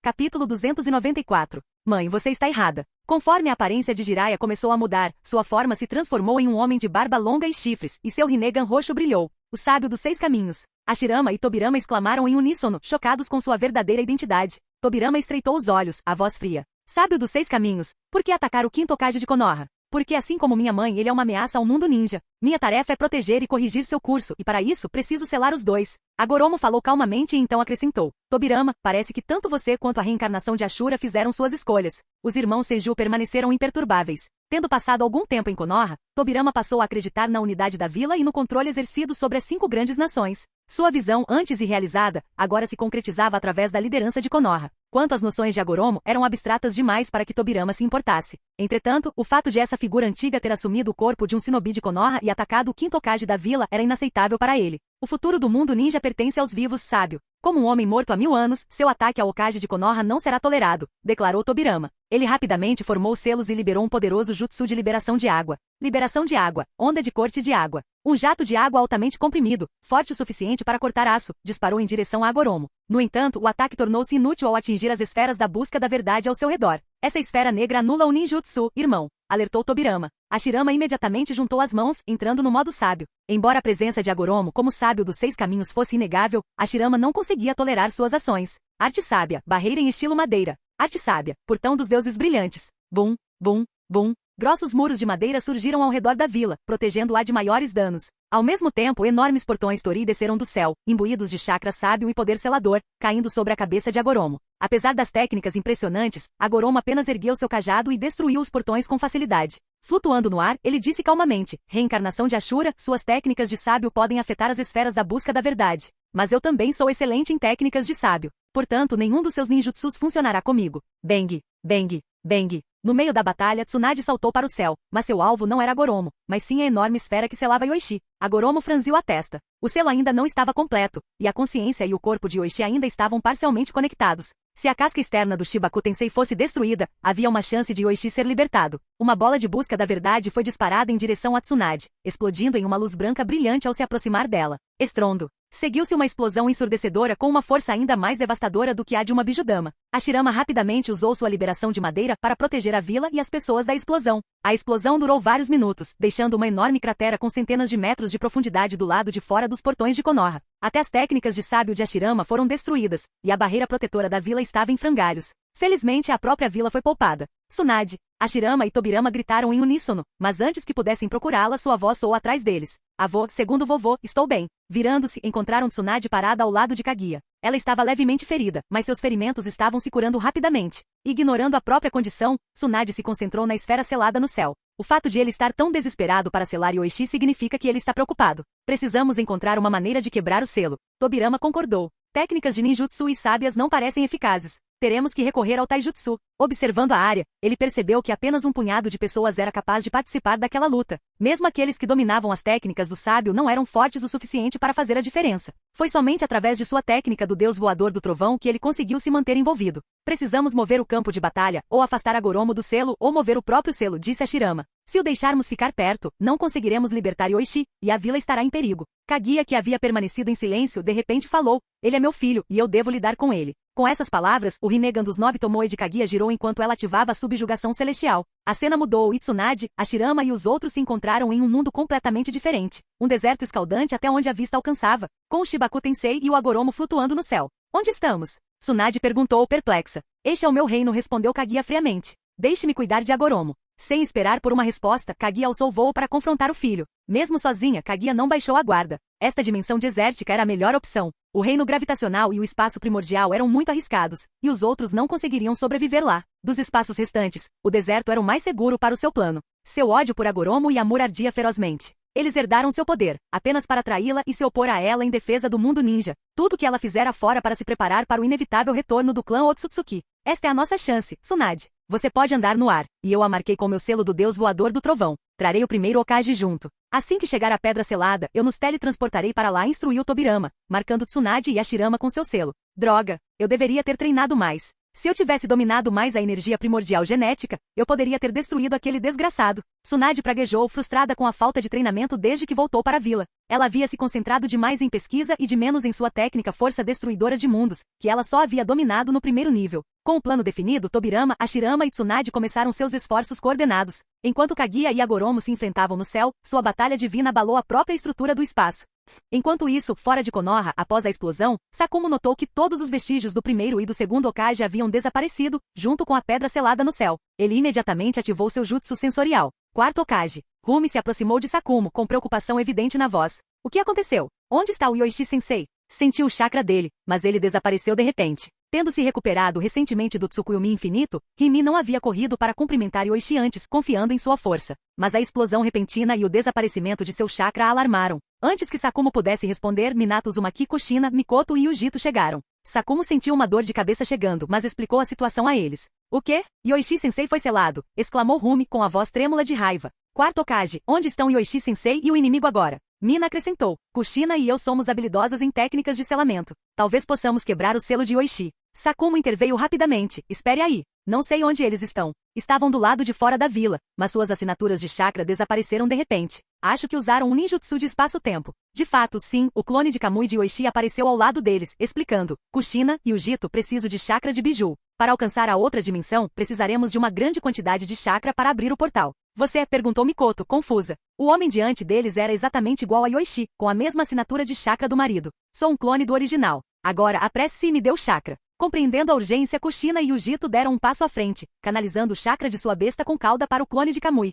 Speaker 2: Capítulo 294. Mãe, você está errada. Conforme a aparência de Jiraiya começou a mudar, sua forma se transformou em um homem de barba longa e chifres, e seu Rinnegan roxo brilhou. O sábio dos 6 caminhos. Hashirama e Tobirama exclamaram em uníssono, chocados com sua verdadeira identidade. Tobirama estreitou os olhos, a voz fria. Sábio dos 6 caminhos, por que atacar o quinto Hokage de Konoha? Porque assim como minha mãe, ele é uma ameaça ao mundo ninja. Minha tarefa é proteger e corrigir seu curso, e para isso, preciso selar os dois. Agoromo falou calmamente e então acrescentou: Tobirama, parece que tanto você quanto a reencarnação de Ashura fizeram suas escolhas. Os irmãos Senju permaneceram imperturbáveis. Tendo passado algum tempo em Konoha, Tobirama passou a acreditar na unidade da vila e no controle exercido sobre as 5 grandes nações. Sua visão, antes irrealizada, agora se concretizava através da liderança de Konoha. Quanto às noções de Agoromo, eram abstratas demais para que Tobirama se importasse. Entretanto, o fato de essa figura antiga ter assumido o corpo de um shinobi de Konoha e atacado o quinto Hokage da vila era inaceitável para ele. O futuro do mundo ninja pertence aos vivos, sábio. Como um homem morto há 1000 anos, seu ataque ao Hokage de Konoha não será tolerado, declarou Tobirama. Ele rapidamente formou selos e liberou um poderoso jutsu de liberação de água. Liberação de água, onda de corte de água. Um jato de água altamente comprimido, forte o suficiente para cortar aço, disparou em direção a Agoromo. No entanto, o ataque tornou-se inútil ao atingir as esferas da busca da verdade ao seu redor. Essa esfera negra anula o ninjutsu, irmão, alertou Tobirama. Hashirama imediatamente juntou as mãos, entrando no modo sábio. Embora a presença de Agoromo como sábio dos 6 caminhos fosse inegável, Hashirama não conseguia tolerar suas ações. Arte sábia, barreira em estilo madeira. Arte sábia, portão dos deuses brilhantes. Bum, bum, bum. Grossos muros de madeira surgiram ao redor da vila, protegendo-a de maiores danos. Ao mesmo tempo, enormes portões Tori desceram do céu, imbuídos de chakra sábio e poder selador, caindo sobre a cabeça de Agoromo. Apesar das técnicas impressionantes, Agoromo apenas ergueu seu cajado e destruiu os portões com facilidade. Flutuando no ar, ele disse calmamente: Reencarnação de Ashura, suas técnicas de sábio podem afetar as esferas da busca da verdade. Mas eu também sou excelente em técnicas de sábio. Portanto, nenhum dos seus ninjutsus funcionará comigo. Bang, bang, bang. No meio da batalha, Tsunade saltou para o céu, mas seu alvo não era Agoromo, mas sim a enorme esfera que selava Yoichi. Agoromo franziu a testa. O selo ainda não estava completo, e a consciência e o corpo de Yoichi ainda estavam parcialmente conectados. Se a casca externa do Shibaku Tensei fosse destruída, havia uma chance de Yoichi ser libertado. Uma bola de busca da verdade foi disparada em direção a Tsunade, explodindo em uma luz branca brilhante ao se aproximar dela. Estrondo. Seguiu-se uma explosão ensurdecedora com uma força ainda mais devastadora do que a de uma bijudama. Hashirama rapidamente usou sua liberação de madeira para proteger a vila e as pessoas da explosão. A explosão durou vários minutos, deixando uma enorme cratera com centenas de metros de profundidade do lado de fora dos portões de Konoha. Até as técnicas de sábio de Hashirama foram destruídas, e a barreira protetora da vila estava em frangalhos. Felizmente a própria vila foi poupada. Tsunade, Hashirama e Tobirama gritaram em uníssono, mas antes que pudessem procurá-la, sua voz soou atrás deles. Avô, segundo vovô, estou bem. Virando-se, encontraram Tsunade parada ao lado de Kaguya. Ela estava levemente ferida, mas seus ferimentos estavam se curando rapidamente. Ignorando a própria condição, Tsunade se concentrou na esfera selada no céu. O fato de ele estar tão desesperado para selar Yoichi significa que ele está preocupado. Precisamos encontrar uma maneira de quebrar o selo. Tobirama concordou. Técnicas de ninjutsu e sábias não parecem eficazes. Teremos que recorrer ao taijutsu. Observando a área, ele percebeu que apenas um punhado de pessoas era capaz de participar daquela luta. Mesmo aqueles que dominavam as técnicas do sábio não eram fortes o suficiente para fazer a diferença. Foi somente através de sua técnica do deus voador do trovão que ele conseguiu se manter envolvido. Precisamos mover o campo de batalha, ou afastar a Goromo do selo, ou mover o próprio selo, disse Hashirama. Se o deixarmos ficar perto, não conseguiremos libertar Yoichi, e a vila estará em perigo. Kaguya, que havia permanecido em silêncio, de repente falou. Ele é meu filho, e eu devo lidar com ele. Com essas palavras, o Rinnegan dos 9 Tomoe de Kaguya girou enquanto ela ativava a subjugação celestial. A cena mudou e Tsunade, Hashirama e os outros se encontraram em um mundo completamente diferente. Um deserto escaldante até onde a vista alcançava, com o Shibaku Tensei e o Agoromo flutuando no céu. Onde estamos? Tsunade perguntou perplexa. Este é o meu reino, respondeu Kaguya friamente. Deixe-me cuidar de Agoromo. Sem esperar por uma resposta, Kaguya alçou voo para confrontar o filho. Mesmo sozinha, Kaguya não baixou a guarda. Esta dimensão desértica era a melhor opção. O reino gravitacional e o espaço primordial eram muito arriscados, e os outros não conseguiriam sobreviver lá. Dos espaços restantes, o deserto era o mais seguro para o seu plano. Seu ódio por Agoromo e Amur ardia ferozmente. Eles herdaram seu poder, apenas para traí-la e se opor a ela em defesa do mundo ninja. Tudo que ela fizera fora para se preparar para o inevitável retorno do clã Otsutsuki. Esta é a nossa chance, Tsunade. Você pode andar no ar, e eu a marquei com meu selo do deus voador do trovão. Trarei o primeiro Hokage junto. Assim que chegar a pedra selada, eu nos teletransportarei para lá e instruí o Tobirama, marcando Tsunade e Hashirama com seu selo. Droga, eu deveria ter treinado mais. Se eu tivesse dominado mais a energia primordial genética, eu poderia ter destruído aquele desgraçado. Tsunade praguejou, frustrada com a falta de treinamento desde que voltou para a vila. Ela havia se concentrado demais em pesquisa e de menos em sua técnica força destruidora de mundos, que ela só havia dominado no primeiro nível. Com o plano definido, Tobirama, Hashirama e Tsunade começaram seus esforços coordenados. Enquanto Kaguya e Agoromo se enfrentavam no céu, sua batalha divina abalou a própria estrutura do espaço. Enquanto isso, fora de Konoha, após a explosão, Sakumo notou que todos os vestígios do primeiro e do segundo Hokage haviam desaparecido, junto com a pedra selada no céu. Ele imediatamente ativou seu jutsu sensorial. Quarto Hokage. Rumi se aproximou de Sakumo, com preocupação evidente na voz. O que aconteceu? Onde está o Yoichi-sensei? Sentiu o chakra dele, mas ele desapareceu de repente. Tendo se recuperado recentemente do Tsukuyomi infinito, Rimi não havia corrido para cumprimentar Yoichi antes, confiando em sua força. Mas a explosão repentina e o desaparecimento de seu chakra a alarmaram. Antes que Sakumo pudesse responder, Minato Uzumaki, Kushina, Mikoto e Ujito chegaram. Sakumo sentiu uma dor de cabeça chegando, mas explicou a situação a eles. O quê? Yoichi-sensei foi selado, exclamou Rumi com a voz trêmula de raiva. Quarto Hokage, onde estão Yoichi-sensei e o inimigo agora? Mina acrescentou. Kushina e eu somos habilidosas em técnicas de selamento. Talvez possamos quebrar o selo de Yoichi. Sakumo interveio rapidamente. Espere aí. Não sei onde eles estão. Estavam do lado de fora da vila, mas suas assinaturas de chakra desapareceram de repente. Acho que usaram um ninjutsu de espaço-tempo. De fato, sim, o clone de Kamui de Yoichi apareceu ao lado deles, explicando. Kushina e Ujito, preciso de chakra de biju. Para alcançar a outra dimensão, precisaremos de uma grande quantidade de chakra para abrir o portal. Você? Perguntou Mikoto, confusa. O homem diante deles era exatamente igual a Yoichi, com a mesma assinatura de chakra do marido. Sou um clone do original. Agora apresse-se e me dê o chakra. Compreendendo a urgência, Kushina e Ujito deram um passo à frente, canalizando o chakra de sua besta com cauda para o clone de Kamui.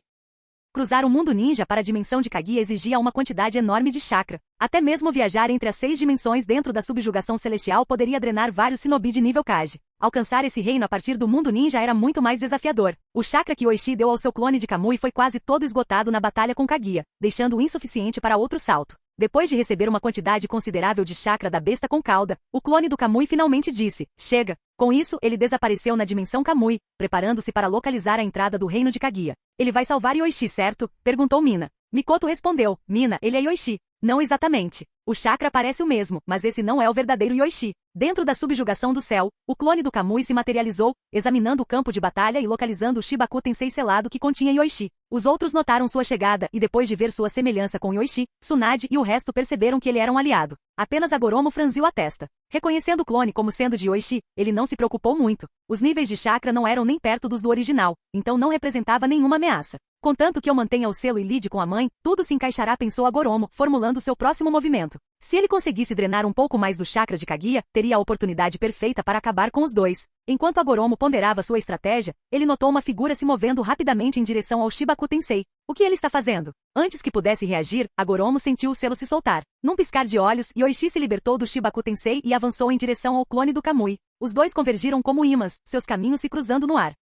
Speaker 2: Cruzar o mundo ninja para a dimensão de Kaguya exigia uma quantidade enorme de chakra. Até mesmo viajar entre as 6 dimensões dentro da subjugação celestial poderia drenar vários shinobi de nível Kage. Alcançar esse reino a partir do mundo ninja era muito mais desafiador. O chakra que Yoichi deu ao seu clone de Kamui foi quase todo esgotado na batalha com Kaguya, deixando-o insuficiente para outro salto. Depois de receber uma quantidade considerável de chakra da besta com cauda, o clone do Kamui finalmente disse, chega. Com isso, ele desapareceu na dimensão Kamui, preparando-se para localizar a entrada do reino de Kaguya. Ele vai salvar Yoichi, certo? Perguntou Mina. Mikoto respondeu, Mina, ele é Yoichi. Não exatamente. O chakra parece o mesmo, mas esse não é o verdadeiro Yoichi. Dentro da subjugação do céu, o clone do Kamui se materializou, examinando o campo de batalha e localizando o Shibaku Tensei selado que continha Yoichi. Os outros notaram sua chegada e depois de ver sua semelhança com Yoichi, Tsunade e o resto perceberam que ele era um aliado. Apenas Agoromo franziu a testa. Reconhecendo o clone como sendo de Yoichi, ele não se preocupou muito. Os níveis de chakra não eram nem perto dos do original, então não representava nenhuma ameaça. Contanto que eu mantenha o selo e lide com a mãe, tudo se encaixará, pensou Agoromo, formulando seu próximo movimento. Se ele conseguisse drenar um pouco mais do chakra de Kaguya, teria a oportunidade perfeita para acabar com os dois. Enquanto Agoromo ponderava sua estratégia, ele notou uma figura se movendo rapidamente em direção ao Shibaku Tensei. O que ele está fazendo? Antes que pudesse reagir, Agoromo sentiu o selo se soltar. Num piscar de olhos, Yoichi se libertou do Shibaku Tensei e avançou em direção ao clone do Kamui. Os dois convergiram como ímãs, seus caminhos se cruzando no ar.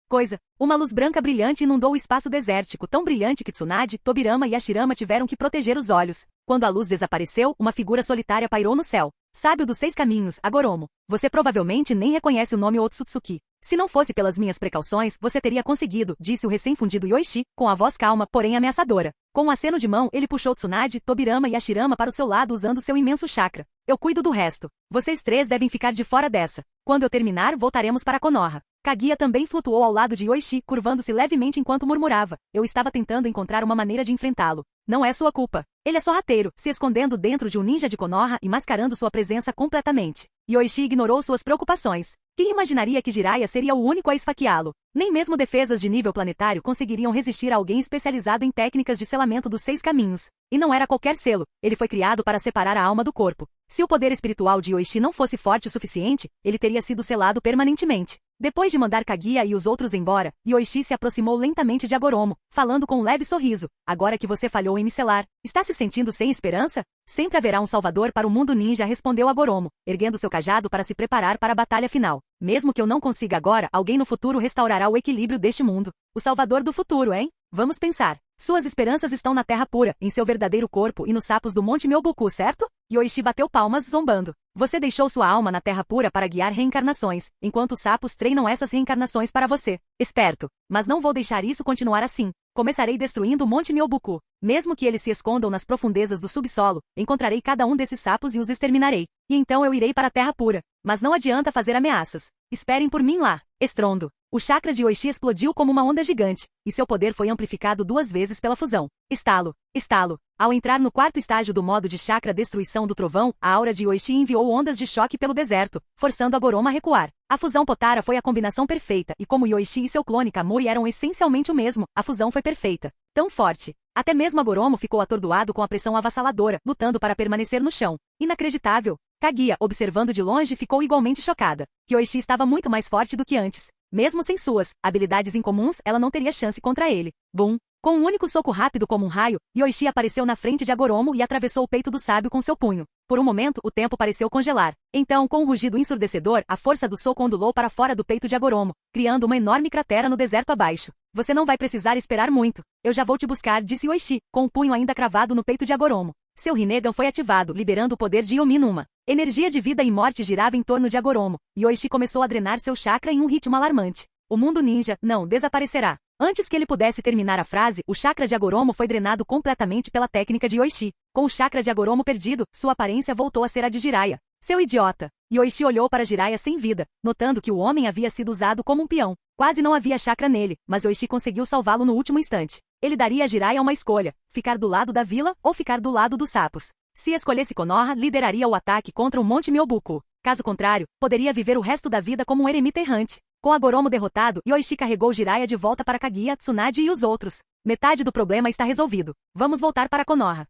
Speaker 2: Uma luz branca brilhante inundou o espaço desértico, tão brilhante que Tsunade, Tobirama e Hashirama tiveram que proteger os olhos. Quando a luz desapareceu, uma figura solitária pairou no céu. Sábio dos 6 caminhos, Agoromo. Você provavelmente nem reconhece o nome Otsutsuki. Se não fosse pelas minhas precauções, você teria conseguido, disse o recém-fundido Yoichi, com a voz calma, porém ameaçadora. Com um aceno de mão, ele puxou Tsunade, Tobirama e Hashirama para o seu lado usando seu imenso chakra. Eu cuido do resto. Vocês 3 devem ficar de fora dessa. Quando eu terminar, voltaremos para Konoha. Kaguya também flutuou ao lado de Yoichi, curvando-se levemente enquanto murmurava. Eu estava tentando encontrar uma maneira de enfrentá-lo. Não é sua culpa. Ele é sorrateiro, se escondendo dentro de um ninja de Konoha e mascarando sua presença completamente. Yoichi ignorou suas preocupações. Quem imaginaria que Jiraiya seria o único a esfaqueá-lo? Nem mesmo defesas de nível planetário conseguiriam resistir a alguém especializado em técnicas de selamento dos 6 caminhos. E não era qualquer selo, ele foi criado para separar a alma do corpo. Se o poder espiritual de Yoichi não fosse forte o suficiente, ele teria sido selado permanentemente. Depois de mandar Kaguya e os outros embora, Yoichi se aproximou lentamente de Agoromo, falando com um leve sorriso. Agora que você falhou em me selar, está se sentindo sem esperança? Sempre haverá um salvador para o mundo ninja, respondeu Agoromo, erguendo seu cajado para se preparar para a batalha final. Mesmo que eu não consiga agora, alguém no futuro restaurará o equilíbrio deste mundo. O salvador do futuro, hein? Vamos pensar. Suas esperanças estão na terra pura, em seu verdadeiro corpo e nos sapos do Monte Myoboku, certo? Yoichi bateu palmas, zombando. Você deixou sua alma na terra pura para guiar reencarnações, enquanto os sapos treinam essas reencarnações para você. Esperto. Mas não vou deixar isso continuar assim. Começarei destruindo o Monte Myoboku. Mesmo que eles se escondam nas profundezas do subsolo, encontrarei cada um desses sapos e os exterminarei. E então eu irei para a terra pura. Mas não adianta fazer ameaças. Esperem por mim lá. Estrondo. O chakra de Yoichi explodiu como uma onda gigante, e seu poder foi amplificado 2 vezes pela fusão. Estalo. Estalo. Ao entrar no 4º estágio do modo de chakra destruição do trovão, a aura de Yoichi enviou ondas de choque pelo deserto, forçando Agoromo a recuar. A fusão Potara foi a combinação perfeita, e como Yoichi e seu clone Kamui eram essencialmente o mesmo, a fusão foi perfeita. Tão forte. Até mesmo Agoromo ficou atordoado com a pressão avassaladora, lutando para permanecer no chão. Inacreditável. Kaguya, observando de longe, ficou igualmente chocada. Yoichi estava muito mais forte do que antes. Mesmo sem suas habilidades incomuns, ela não teria chance contra ele. Bum! Com um único soco rápido como um raio, Yoichi apareceu na frente de Agoromo e atravessou o peito do sábio com seu punho. Por um momento, o tempo pareceu congelar. Então, com um rugido ensurdecedor, a força do soco ondulou para fora do peito de Agoromo, criando uma enorme cratera no deserto abaixo. Você não vai precisar esperar muito. Eu já vou te buscar, disse Yoichi, com o punho ainda cravado no peito de Agoromo. Seu Rinnegan foi ativado, liberando o poder de Yomi Numa. Energia de vida e morte girava em torno de Agoromo. Yoichi começou a drenar seu chakra em um ritmo alarmante. O mundo ninja não desaparecerá. Antes que ele pudesse terminar a frase, o chakra de Agoromo foi drenado completamente pela técnica de Yoichi. Com o chakra de Agoromo perdido, sua aparência voltou a ser a de Jiraiya. Seu idiota! Yoichi olhou para Jiraiya sem vida, notando que o homem havia sido usado como um peão. Quase não havia chakra nele, mas Yoichi conseguiu salvá-lo no último instante. Ele daria a Jiraiya uma escolha, ficar do lado da vila ou ficar do lado dos sapos. Se escolhesse Konoha, lideraria o ataque contra o Monte Myoboku. Caso contrário, poderia viver o resto da vida como um eremita errante. Com Agoromo derrotado, Yoichi carregou Jiraiya de volta para Kaguya, Tsunade e os outros. Metade do problema está resolvido. Vamos voltar para Konoha.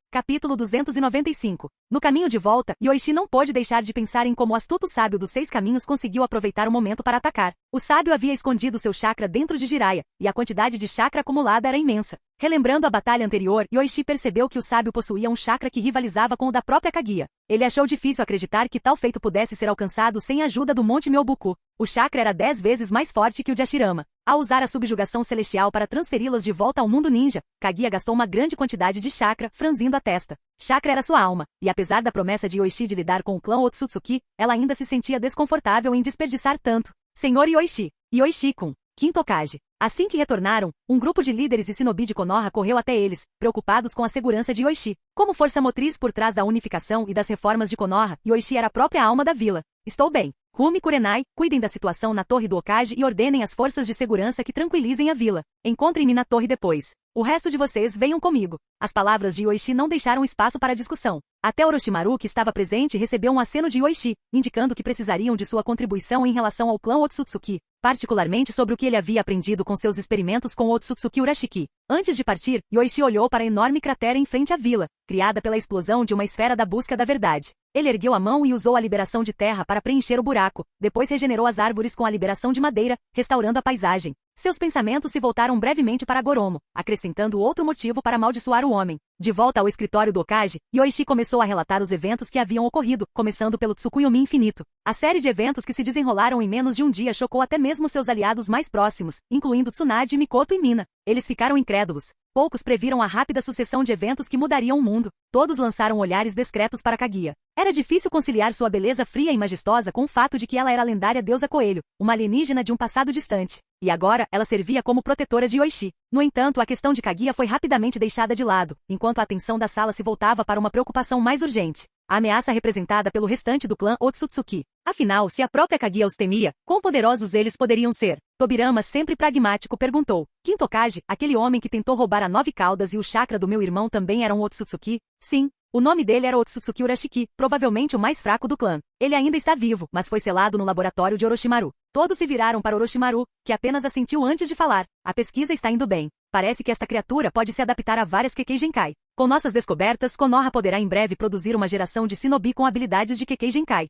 Speaker 2: Capítulo 295. No caminho de volta, Yoichi não pôde deixar de pensar em como o astuto sábio dos 6 caminhos conseguiu aproveitar o momento para atacar. O sábio havia escondido seu chakra dentro de Jiraiya, e a quantidade de chakra acumulada era imensa. Relembrando a batalha anterior, Yoichi percebeu que o sábio possuía um chakra que rivalizava com o da própria Kaguya. Ele achou difícil acreditar que tal feito pudesse ser alcançado sem a ajuda do Monte Myoboku. O chakra era 10 vezes mais forte que o de Hashirama. Ao usar a subjugação celestial para transferi-las de volta ao mundo ninja, Kaguya gastou uma grande quantidade de chakra, franzindo a testa. Chakra era sua alma, e apesar da promessa de Yoichi de lidar com o clã Otsutsuki, ela ainda se sentia desconfortável em desperdiçar tanto. Senhor Yoichi. Yoichi-kun. Quinto Hokage. Assim que retornaram, um grupo de líderes de Shinobi de Konoha correu até eles, preocupados com a segurança de Yoichi. Como força motriz por trás da unificação e das reformas de Konoha, Yoichi era a própria alma da vila. Estou bem. Rumi e Kurenai, cuidem da situação na torre do Okage e ordenem às forças de segurança que tranquilizem a vila. Encontrem-me na torre depois. O resto de vocês venham comigo. As palavras de Yoichi não deixaram espaço para discussão. Até Orochimaru, que estava presente, recebeu um aceno de Yoichi, indicando que precisariam de sua contribuição em relação ao clã Otsutsuki, particularmente sobre o que ele havia aprendido com seus experimentos com Otsutsuki Urashiki. Antes de partir, Yoichi olhou para a enorme cratera em frente à vila, criada pela explosão de uma esfera da busca da verdade. Ele ergueu a mão e usou a liberação de terra para preencher o buraco, depois regenerou as árvores com a liberação de madeira, restaurando a paisagem. Seus pensamentos se voltaram brevemente para Goromo, acrescentando outro motivo para amaldiçoar o homem. De volta ao escritório do Okage, Yoichi começou a relatar os eventos que haviam ocorrido, começando pelo Tsukuyomi Infinito. A série de eventos que se desenrolaram em menos de um dia chocou até mesmo seus aliados mais próximos, incluindo Tsunade, Mikoto e Mina. Eles ficaram incrédulos. Poucos previram a rápida sucessão de eventos que mudariam o mundo. Todos lançaram olhares discretos para Kaguya. Era difícil conciliar sua beleza fria e majestosa com o fato de que ela era a lendária deusa Coelho, uma alienígena de um passado distante. E agora, ela servia como protetora de Yoichi. No entanto, a questão de Kaguya foi rapidamente deixada de lado, enquanto a atenção da sala se voltava para uma preocupação mais urgente. A ameaça representada pelo restante do clã Otsutsuki. Afinal, se a própria Kaguya os temia, quão poderosos eles poderiam ser? Tobirama, sempre pragmático, perguntou. Quinto Okage, aquele homem que tentou roubar a 9 caudas e o chakra do meu irmão também era um Otsutsuki? Sim. O nome dele era Otsutsuki Urashiki, provavelmente o mais fraco do clã. Ele ainda está vivo, mas foi selado no laboratório de Orochimaru. Todos se viraram para Orochimaru, que apenas assentiu antes de falar. A pesquisa está indo bem. Parece que esta criatura pode se adaptar a várias Kekkei Genkai. Com nossas descobertas, Konoha poderá em breve produzir uma geração de Shinobi com habilidades de Kekkei Genkai.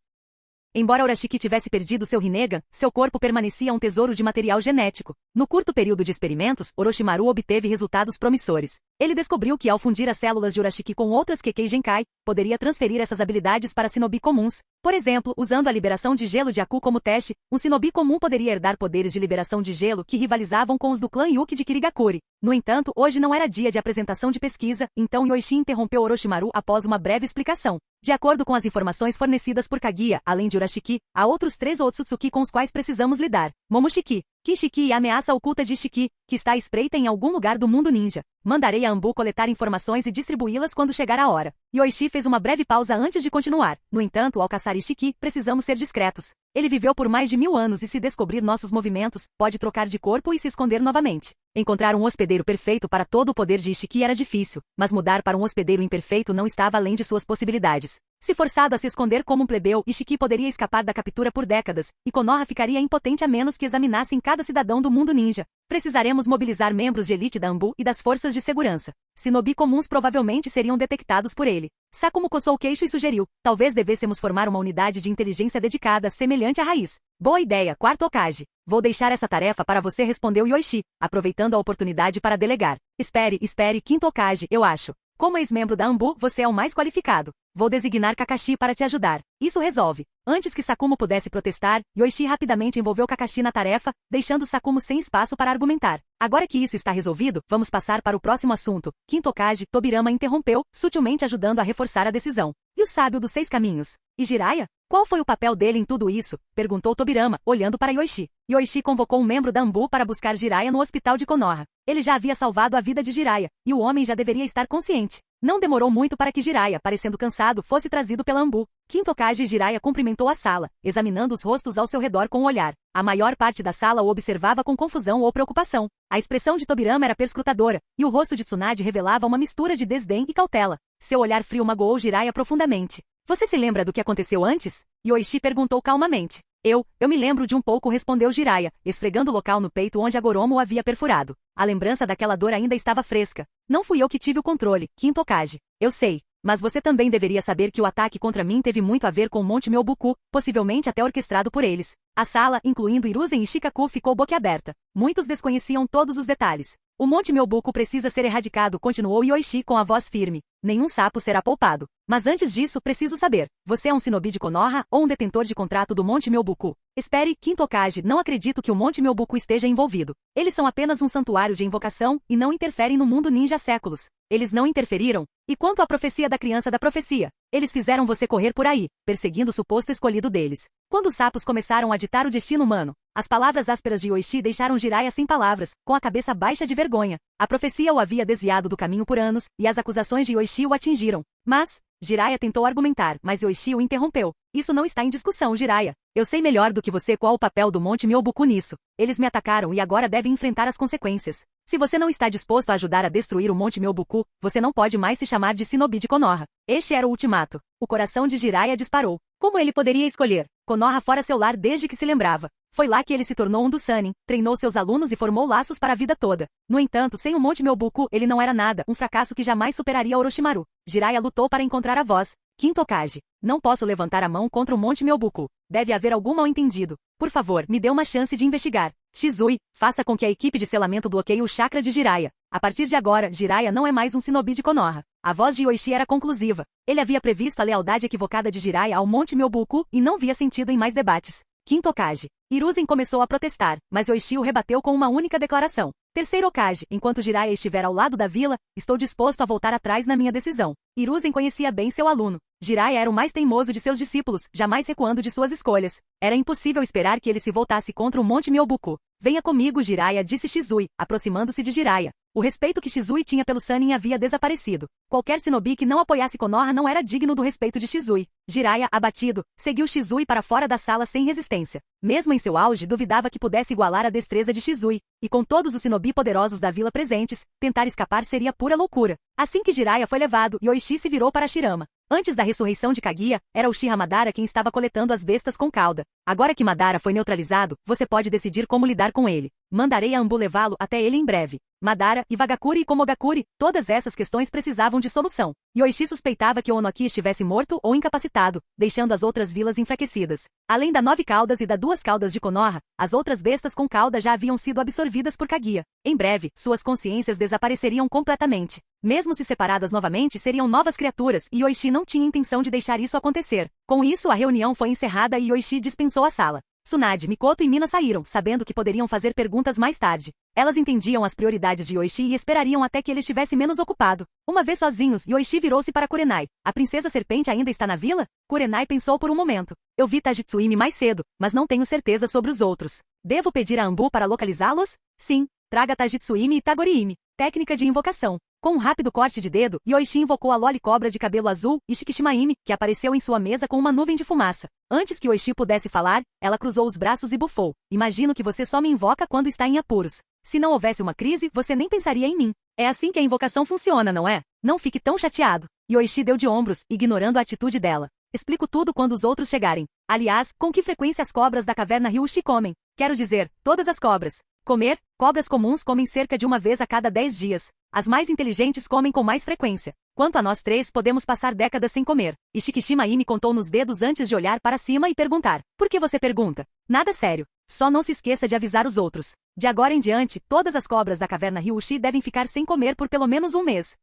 Speaker 2: Embora Urashiki tivesse perdido seu Rinnegan, seu corpo permanecia um tesouro de material genético. No curto período de experimentos, Orochimaru obteve resultados promissores. Ele descobriu que ao fundir as células de Urashiki com outras Kekkei Genkai, poderia transferir essas habilidades para Shinobi comuns. Por exemplo, usando a liberação de gelo de Aku como teste, um Shinobi comum poderia herdar poderes de liberação de gelo que rivalizavam com os do clã Yuki de Kirigakuri. No entanto, hoje não era dia de apresentação de pesquisa, então Yoichi interrompeu Orochimaru após uma breve explicação. De acordo com as informações fornecidas por Kaguya, além de Urashiki, há outros 3 Otsutsuki com os quais precisamos lidar. Momoshiki, Kishiki e a ameaça oculta de Ishiki, que está à espreita em algum lugar do mundo ninja. Mandarei a Anbu coletar informações e distribuí-las quando chegar a hora. Yoichi fez uma breve pausa antes de continuar. No entanto, ao caçar Ishiki, precisamos ser discretos. Ele viveu por mais de 1000 anos e se descobrir nossos movimentos, pode trocar de corpo e se esconder novamente. Encontrar um hospedeiro perfeito para todo o poder de Ishiki era difícil, mas mudar para um hospedeiro imperfeito não estava além de suas possibilidades. Se forçado a se esconder como um plebeu, Ishiki poderia escapar da captura por décadas, e Konoha ficaria impotente a menos que examinassem cada cidadão do mundo ninja. Precisaremos mobilizar membros de elite da Anbu e das forças de segurança. Shinobi comuns provavelmente seriam detectados por ele. Sakumo coçou o queixo e sugeriu, talvez devêssemos formar uma unidade de inteligência dedicada semelhante à Raiz. Boa ideia, quarto Okage. Vou deixar essa tarefa para você, respondeu Yoichi, aproveitando a oportunidade para delegar. Espere, quinto Okage, eu acho. Como ex-membro da Anbu, você é o mais qualificado. Vou designar Kakashi para te ajudar. Isso resolve. Antes que Sakumo pudesse protestar, Yoichi rapidamente envolveu Kakashi na tarefa, deixando Sakumo sem espaço para argumentar. Agora que isso está resolvido, vamos passar para o próximo assunto. Quinto Okage, Tobirama interrompeu, sutilmente ajudando a reforçar a decisão. E o sábio dos 6 caminhos? E Jiraiya? Qual foi o papel dele em tudo isso? Perguntou Tobirama, olhando para Yoichi. Yoichi convocou um membro da Anbu para buscar Jiraiya no hospital de Konoha. Ele já havia salvado a vida de Jiraiya, e o homem já deveria estar consciente. Não demorou muito para que Jiraiya, parecendo cansado, fosse trazido pela Anbu. Quinto Okage Jiraiya cumprimentou a sala, examinando os rostos ao seu redor com o olhar. A maior parte da sala o observava com confusão ou preocupação. A expressão de Tobirama era perscrutadora, e o rosto de Tsunade revelava uma mistura de desdém e cautela. Seu olhar frio magoou Jiraiya profundamente. Você se lembra do que aconteceu antes? Yoichi perguntou calmamente. Eu me lembro de um pouco, respondeu Jiraiya, esfregando o local no peito onde a Goromo o havia perfurado. A lembrança daquela dor ainda estava fresca. Não fui eu que tive o controle, Quinto Okage. Eu sei. Mas você também deveria saber que o ataque contra mim teve muito a ver com o Monte Myobuku, possivelmente até orquestrado por eles. A sala, incluindo Hiruzen e Shikaku, ficou boquiaberta. Muitos desconheciam todos os detalhes. O Monte Myobuku precisa ser erradicado, continuou Yoichi com a voz firme. Nenhum sapo será poupado. Mas antes disso, preciso saber. Você é um Shinobi de Konoha ou um detentor de contrato do Monte Myobuku? Espere, Quinto Okage, não acredito que o Monte Myobuku esteja envolvido. Eles são apenas um santuário de invocação e não interferem no mundo ninja há séculos. Eles não interferiram? E quanto à profecia da criança da profecia? Eles fizeram você correr por aí, perseguindo o suposto escolhido deles. Quando os sapos começaram a ditar o destino humano, As palavras ásperas de Yoichi deixaram Jiraiya sem palavras, com a cabeça baixa de vergonha. A profecia o havia desviado do caminho por anos, e as acusações de Yoichi o atingiram. Mas, Jiraiya tentou argumentar, mas Yoichi o interrompeu. Isso não está em discussão, Jiraiya. Eu sei melhor do que você qual o papel do Monte Myoboku nisso. Eles me atacaram e agora devem enfrentar as consequências. Se você não está disposto a ajudar a destruir o Monte Myoboku, você não pode mais se chamar de Shinobi de Konoha. Este era o ultimato. O coração de Jiraiya disparou. Como ele poderia escolher? Konoha fora seu lar desde que se lembrava. Foi lá que ele se tornou um dos Sannin, treinou seus alunos e formou laços para a vida toda. No entanto, sem o Monte Myoboku, ele não era nada, um fracasso que jamais superaria Orochimaru. Jiraiya lutou para encontrar a voz. Quinto Hokage. Não posso levantar a mão contra o Monte Myoboku. Deve haver algum mal-entendido. Por favor, me dê uma chance de investigar. Shizui, faça com que a equipe de selamento bloqueie o chakra de Jiraiya. A partir de agora, Jiraiya não é mais um Shinobi de Konoha. A voz de Yoichi era conclusiva. Ele havia previsto a lealdade equivocada de Jiraiya ao Monte Myoboku e não via sentido em mais debates. Quinto Hokage. Hiruzen começou a protestar, mas Yoichi o rebateu com uma única declaração. Terceiro Hokage, enquanto Jiraiya estiver ao lado da vila, estou disposto a voltar atrás na minha decisão. Hiruzen conhecia bem seu aluno. Jiraiya era o mais teimoso de seus discípulos, jamais recuando de suas escolhas. Era impossível esperar que ele se voltasse contra o Monte Myoboku. Venha comigo, Jiraiya, disse Shizui, aproximando-se de Jiraiya. O respeito que Shizui tinha pelo Sannin havia desaparecido. Qualquer Shinobi que não apoiasse Konoha não era digno do respeito de Shizui. Jiraiya, abatido, seguiu Shizui para fora da sala sem resistência. Mesmo em seu auge, duvidava que pudesse igualar a destreza de Shizui. E com todos os Shinobi poderosos da vila presentes, tentar escapar seria pura loucura. Assim que Jiraiya foi levado, Yoichi se virou para Shirama. Antes da ressurreição de Kaguya, era Uchiha Madara quem estava coletando as bestas com cauda. Agora que Madara foi neutralizado, você pode decidir como lidar com ele. Mandarei a Anbu levá-lo até ele em breve. Madara, Iwagakuri e Komogakuri, todas essas questões precisavam de solução. Yoichi suspeitava que Onoki estivesse morto ou incapacitado, deixando as outras vilas enfraquecidas. Além da 9 caudas e da 2 caudas de Konoha, as outras bestas com cauda já haviam sido absorvidas por Kaguya. Em breve, suas consciências desapareceriam completamente. Mesmo se separadas novamente, seriam novas criaturas, e Yoichi não tinha intenção de deixar isso acontecer. Com isso, a reunião foi encerrada e Yoichi dispensou a sala. Tsunade, Mikoto e Mina saíram, sabendo que poderiam fazer perguntas mais tarde. Elas entendiam as prioridades de Yoichi e esperariam até que ele estivesse menos ocupado. Uma vez sozinhos, Yoichi virou-se para Kurenai. A princesa serpente ainda está na vila? Kurenai pensou por um momento. Eu vi Tajitsuimi mais cedo, mas não tenho certeza sobre os outros. Devo pedir a Anbu para localizá-los? Sim. Traga Tajitsuimi e Tagoriimi. Técnica de invocação. Com um rápido corte de dedo, Yoichi invocou a Loli Cobra de cabelo azul, Ishikishimaime, que apareceu em sua mesa com uma nuvem de fumaça. Antes que Yoichi pudesse falar, ela cruzou os braços e bufou. Imagino que você só me invoca quando está em apuros. Se não houvesse uma crise, você nem pensaria em mim. É assim que a invocação funciona, não é? Não fique tão chateado. Yoichi deu de ombros, ignorando a atitude dela. Explico tudo quando os outros chegarem. Aliás, com que frequência as cobras da caverna Ryushi comem? Quero dizer, todas as cobras. Comer? Cobras comuns comem cerca de uma vez a cada 10 dias. As mais inteligentes comem com mais frequência. Quanto a nós 3, podemos passar décadas sem comer. Ishikishimaime contou nos dedos antes de olhar para cima e perguntar. Por que você pergunta? Nada sério. Só não se esqueça de avisar os outros. De agora em diante, todas as cobras da caverna Ryushi devem ficar sem comer por pelo menos um mês.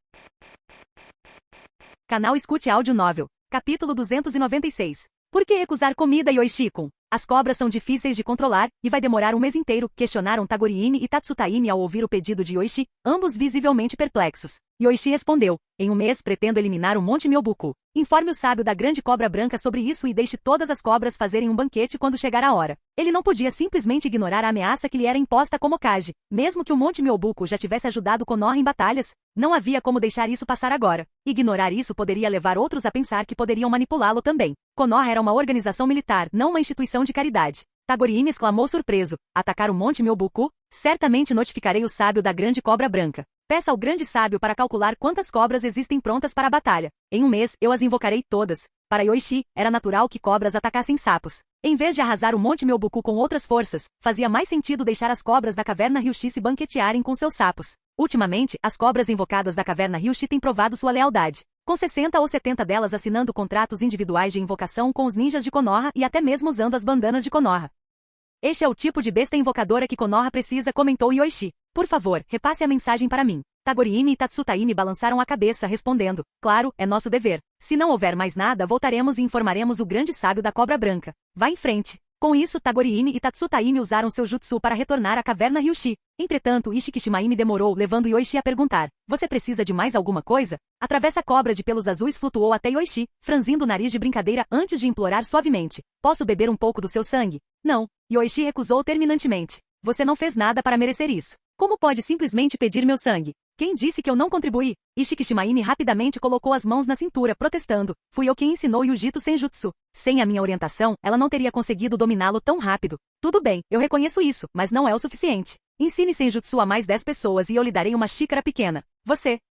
Speaker 2: Canal Escute Áudio Novel. Capítulo 296. Por que recusar comida, Yoichi-kun? As cobras são difíceis de controlar, e vai demorar um mês inteiro, questionaram Tagoriimi e Tatsutaimi ao ouvir o pedido de Yoichi, ambos visivelmente perplexos. Yoichi respondeu, em um mês pretendo eliminar o Monte Myoboku. Informe o sábio da grande cobra branca sobre isso e deixe todas as cobras fazerem um banquete quando chegar a hora. Ele não podia simplesmente ignorar a ameaça que lhe era imposta como Hokage. Mesmo que o Monte Myoboku já tivesse ajudado Konoha em batalhas, não havia como deixar isso passar agora. Ignorar isso poderia levar outros a pensar que poderiam manipulá-lo também. Konoha era uma organização militar, não uma instituição de caridade. Tagoriimi exclamou surpreso. Atacar o Monte Myoboku? Certamente notificarei o sábio da grande cobra branca. Peça ao grande sábio para calcular quantas cobras existem prontas para a batalha. Em um mês, eu as invocarei todas. Para Yoichi, era natural que cobras atacassem sapos. Em vez de arrasar o Monte Myoboku com outras forças, fazia mais sentido deixar as cobras da caverna Ryushi se banquetearem com seus sapos. Ultimamente, as cobras invocadas da caverna Ryushi têm provado sua lealdade. Com 60 ou 70 delas assinando contratos individuais de invocação com os ninjas de Konoha e até mesmo usando as bandanas de Konoha. Este é o tipo de besta invocadora que Konoha precisa, comentou Yoichi. Por favor, repasse a mensagem para mim. Tagoriimi e Tatsutaimi balançaram a cabeça, respondendo, claro, é nosso dever. Se não houver mais nada, voltaremos e informaremos o grande sábio da cobra branca. Vá em frente. Com isso, Tagoriimi e Tatsutaimi usaram seu jutsu para retornar à caverna Ryushi. Entretanto, Ishikishimaime demorou, levando Yoichi a perguntar, você precisa de mais alguma coisa? A travessa cobra de pelos azuis flutuou até Yoichi, franzindo o nariz de brincadeira antes de implorar suavemente. Posso beber um pouco do seu sangue? Não. Yoichi recusou terminantemente. Você não fez nada para merecer isso. Como pode simplesmente pedir meu sangue? Quem disse que eu não contribuí? Ishikishimaimi rapidamente colocou as mãos na cintura, protestando. Fui eu quem ensinou Yujitsu Senjutsu. Sem a minha orientação, ela não teria conseguido dominá-lo tão rápido. Tudo bem, eu reconheço isso, mas não é o suficiente. Ensine Senjutsu a mais 10 pessoas e eu lhe darei uma xícara pequena.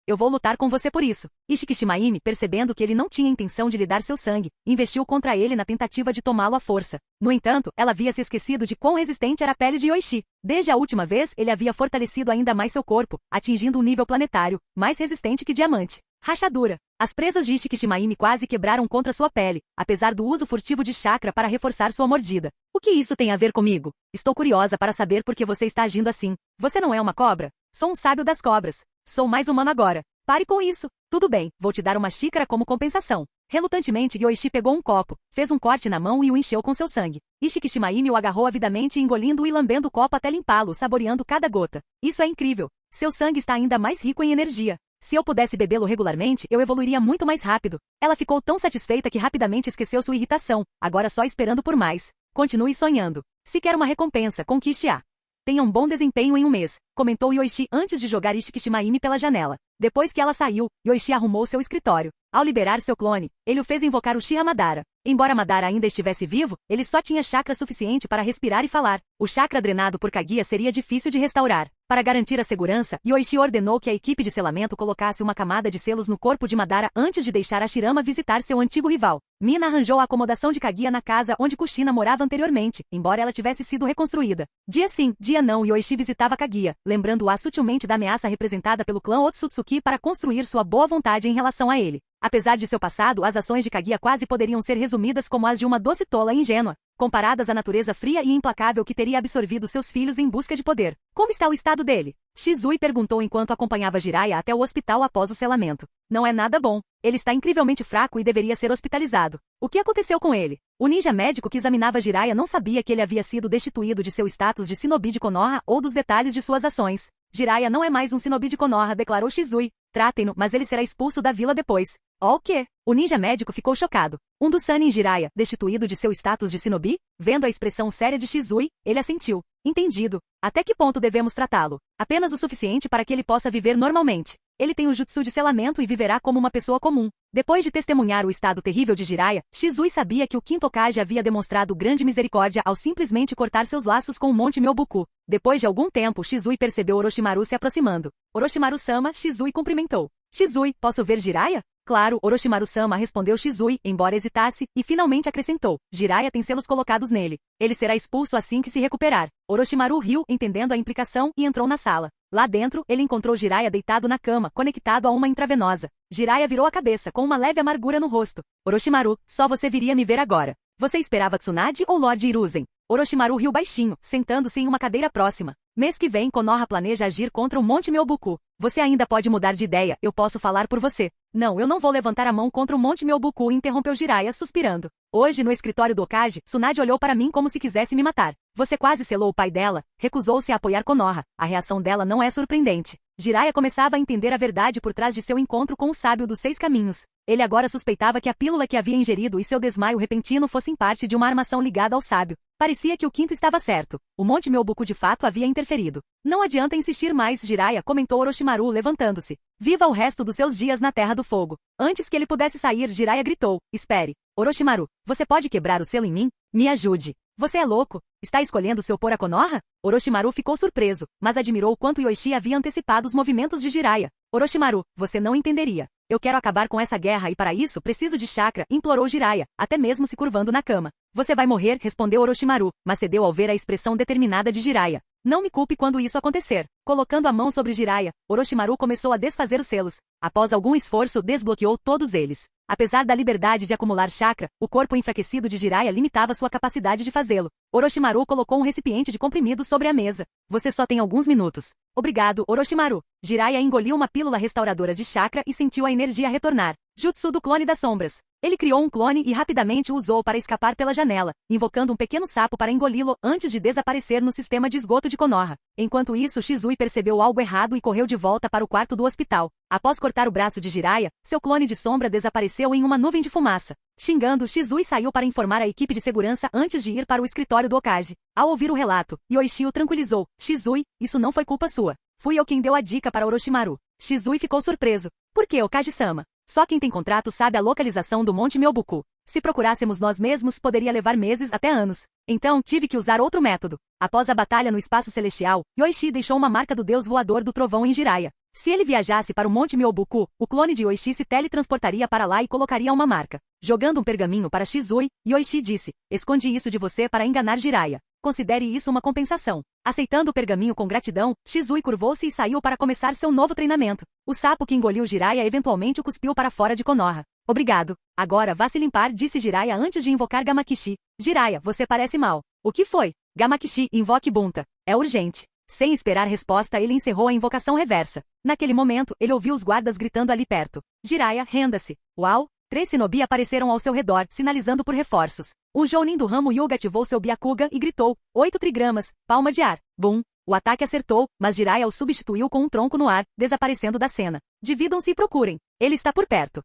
Speaker 2: Eu vou lutar com você por isso. Ishikishimaimi, percebendo que ele não tinha intenção de lhe dar seu sangue, investiu contra ele na tentativa de tomá-lo à força. No entanto, ela havia se esquecido de quão resistente era a pele de Yoichi. Desde a última vez, ele havia fortalecido ainda mais seu corpo, atingindo um nível planetário, mais resistente que diamante. Rachadura. As presas de Ishikishimaimi quase quebraram contra sua pele, apesar do uso furtivo de chakra para reforçar sua mordida. O que isso tem a ver comigo? Estou curiosa para saber por que você está agindo assim. Você não é uma cobra? Sou um sábio das cobras. Sou mais humano agora. Pare com isso. Tudo bem, vou te dar uma xícara como compensação. Relutantemente, Yoichi pegou um copo, fez um corte na mão e o encheu com seu sangue. Ishikishimaimi o agarrou avidamente, engolindo e lambendo o copo até limpá-lo, saboreando cada gota. Isso é incrível. Seu sangue está ainda mais rico em energia. Se eu pudesse bebê-lo regularmente, eu evoluiria muito mais rápido. Ela ficou tão satisfeita que rapidamente esqueceu sua irritação, agora só esperando por mais. Continue sonhando. Se quer uma recompensa, conquiste-a. Tenha um bom desempenho em um mês, comentou Yoichi antes de jogar Ishikishimaimi pela janela. Depois que ela saiu, Yoichi arrumou seu escritório. Ao liberar seu clone, ele o fez invocar Uchiha Madara. Embora Madara ainda estivesse vivo, ele só tinha chakra suficiente para respirar e falar. O chakra drenado por Kaguya seria difícil de restaurar. Para garantir a segurança, Yoichi ordenou que a equipe de selamento colocasse uma camada de selos no corpo de Madara antes de deixar Hashirama visitar seu antigo rival. Mina arranjou a acomodação de Kaguya na casa onde Kushina morava anteriormente, embora ela tivesse sido reconstruída. Dia sim, dia não, Yoichi visitava Kaguya, lembrando-a sutilmente da ameaça representada pelo clã Otsutsuki para construir sua boa vontade em relação a ele. Apesar de seu passado, as ações de Kaguya quase poderiam ser resumidas como as de uma doce tola ingênua, comparadas à natureza fria e implacável que teria absorvido seus filhos em busca de poder. Como está o estado dele? Shizui perguntou enquanto acompanhava Jiraiya até o hospital após o selamento. Não é nada bom. Ele está incrivelmente fraco e deveria ser hospitalizado. O que aconteceu com ele? O ninja médico que examinava Jiraiya não sabia que ele havia sido destituído de seu status de shinobi de Konoha ou dos detalhes de suas ações. Jiraiya não é mais um shinobi de Konoha, declarou Shizui. Tratem-no, mas ele será expulso da vila depois. O quê? O ninja médico ficou chocado. Um dos Sanin Jiraiya, destituído de seu status de shinobi? Vendo a expressão séria de Shizui, ele assentiu. Entendido. Até que ponto devemos tratá-lo? Apenas o suficiente para que ele possa viver normalmente. Ele tem o jutsu de selamento e viverá como uma pessoa comum. Depois de testemunhar o estado terrível de Jiraiya, Shizui sabia que o quinto Hokage havia demonstrado grande misericórdia ao simplesmente cortar seus laços com o Monte Myoboku. Depois de algum tempo, Shizui percebeu Orochimaru se aproximando. Orochimaru-sama, Shizui cumprimentou. Shizui, posso ver Jiraiya? Claro, Orochimaru-sama, respondeu Shizui, embora hesitasse, e finalmente acrescentou. Jiraiya tem selos colocados nele. Ele será expulso assim que se recuperar. Orochimaru riu, entendendo a implicação, e entrou na sala. Lá dentro, ele encontrou Jiraiya deitado na cama, conectado a uma intravenosa. Jiraiya virou a cabeça, com uma leve amargura no rosto. Orochimaru, só você viria me ver agora. Você esperava Tsunade ou Lord Hiruzen? Orochimaru riu baixinho, sentando-se em uma cadeira próxima. Mês que vem, Konoha planeja agir contra o Monte Myoboku. Você ainda pode mudar de ideia, eu posso falar por você. Não, eu não vou levantar a mão contra o Monte Myoboku, interrompeu Jiraiya, suspirando. Hoje, no escritório do Hokage, Tsunade olhou para mim como se quisesse me matar. Você quase selou o pai dela, recusou-se a apoiar Konoha. A reação dela não é surpreendente. Jiraiya começava a entender a verdade por trás de seu encontro com o sábio dos 6 caminhos. Ele agora suspeitava que a pílula que havia ingerido e seu desmaio repentino fossem parte de uma armação ligada ao sábio. Parecia que o quinto estava certo. O Monte Myoboku de fato havia interferido. Não adianta insistir mais, Jiraiya, comentou Orochimaru, levantando-se. Viva o resto dos seus dias na Terra do Fogo. Antes que ele pudesse sair, Jiraiya gritou. Espere. Orochimaru, você pode quebrar o selo em mim? Me ajude. Você é louco? Está escolhendo seu por a Konoha? Orochimaru ficou surpreso, mas admirou o quanto Yoichi havia antecipado os movimentos de Jiraiya. Orochimaru, você não entenderia. Eu quero acabar com essa guerra e para isso preciso de chakra, implorou Jiraiya, até mesmo se curvando na cama. Você vai morrer, respondeu Orochimaru, mas cedeu ao ver a expressão determinada de Jiraiya. Não me culpe quando isso acontecer. Colocando a mão sobre Jiraiya, Orochimaru começou a desfazer os selos. Após algum esforço, desbloqueou todos eles. Apesar da liberdade de acumular chakra, o corpo enfraquecido de Jiraiya limitava sua capacidade de fazê-lo. Orochimaru colocou um recipiente de comprimido sobre a mesa. Você só tem alguns minutos. Obrigado, Orochimaru. Jiraiya engoliu uma pílula restauradora de chakra e sentiu a energia retornar. Jutsu do Clone das Sombras. Ele criou um clone e rapidamente o usou para escapar pela janela, invocando um pequeno sapo para engoli-lo antes de desaparecer no sistema de esgoto de Konoha. Enquanto isso, Shizui percebeu algo errado e correu de volta para o quarto do hospital. Após cortar o braço de Jiraiya, seu clone de sombra desapareceu em uma nuvem de fumaça. Xingando, Shizui saiu para informar a equipe de segurança antes de ir para o escritório do Hokage. Ao ouvir o relato, Yoichi o tranquilizou. Shizui, isso não foi culpa sua. Fui eu quem deu a dica para Orochimaru. Shizui ficou surpreso. Por que, Hokage-sama? Só quem tem contrato sabe a localização do Monte Myobuku. Se procurássemos nós mesmos, poderia levar meses até anos. Então, tive que usar outro método. Após a batalha no espaço celestial, Yoichi deixou uma marca do deus voador do trovão em Jiraiya. Se ele viajasse para o Monte Myobuku, o clone de Yoichi se teletransportaria para lá e colocaria uma marca. Jogando um pergaminho para Shizui, Yoichi disse: escondi isso de você para enganar Jiraiya. Considere isso uma compensação. Aceitando o pergaminho com gratidão, Shizui curvou-se e saiu para começar seu novo treinamento. O sapo que engoliu Jiraiya eventualmente o cuspiu para fora de Konoha. Obrigado. Agora vá se limpar, disse Jiraiya antes de invocar Gamakishi. Jiraiya, você parece mal. O que foi? Gamakishi, invoque Bunta. É urgente. Sem esperar resposta, ele encerrou a invocação reversa. Naquele momento, ele ouviu os guardas gritando ali perto. Jiraiya, renda-se. Uau! 3 shinobi apareceram ao seu redor, sinalizando por reforços. Um jounin do ramo Yuga ativou seu Byakugan e gritou: 8 trigramas, palma de ar. Bum! O ataque acertou, mas Jiraiya o substituiu com um tronco no ar, desaparecendo da cena. Dividam-se e procurem. Ele está por perto.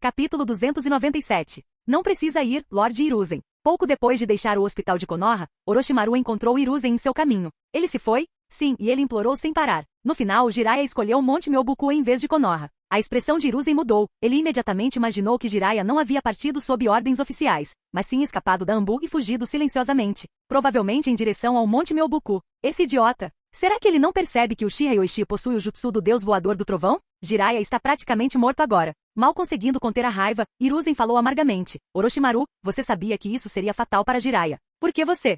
Speaker 2: Capítulo 297. Não precisa ir, Lord Hiruzen. Pouco depois de deixar o hospital de Konoha, Orochimaru encontrou Hiruzen em seu caminho. Ele se foi? Sim, e ele implorou sem parar. No final, Jiraiya escolheu o Monte Myobuku em vez de Konoha. A expressão de Hiruzen mudou. Ele imediatamente imaginou que Jiraiya não havia partido sob ordens oficiais, mas sim escapado da Anbu e fugido silenciosamente, provavelmente em direção ao Monte Myobuku. Esse idiota! Será que ele não percebe que Uchiha Yoichi possui o jutsu do deus voador do trovão? Jiraiya está praticamente morto agora. Mal conseguindo conter a raiva, Hiruzen falou amargamente: Orochimaru, você sabia que isso seria fatal para Jiraiya. Por que você?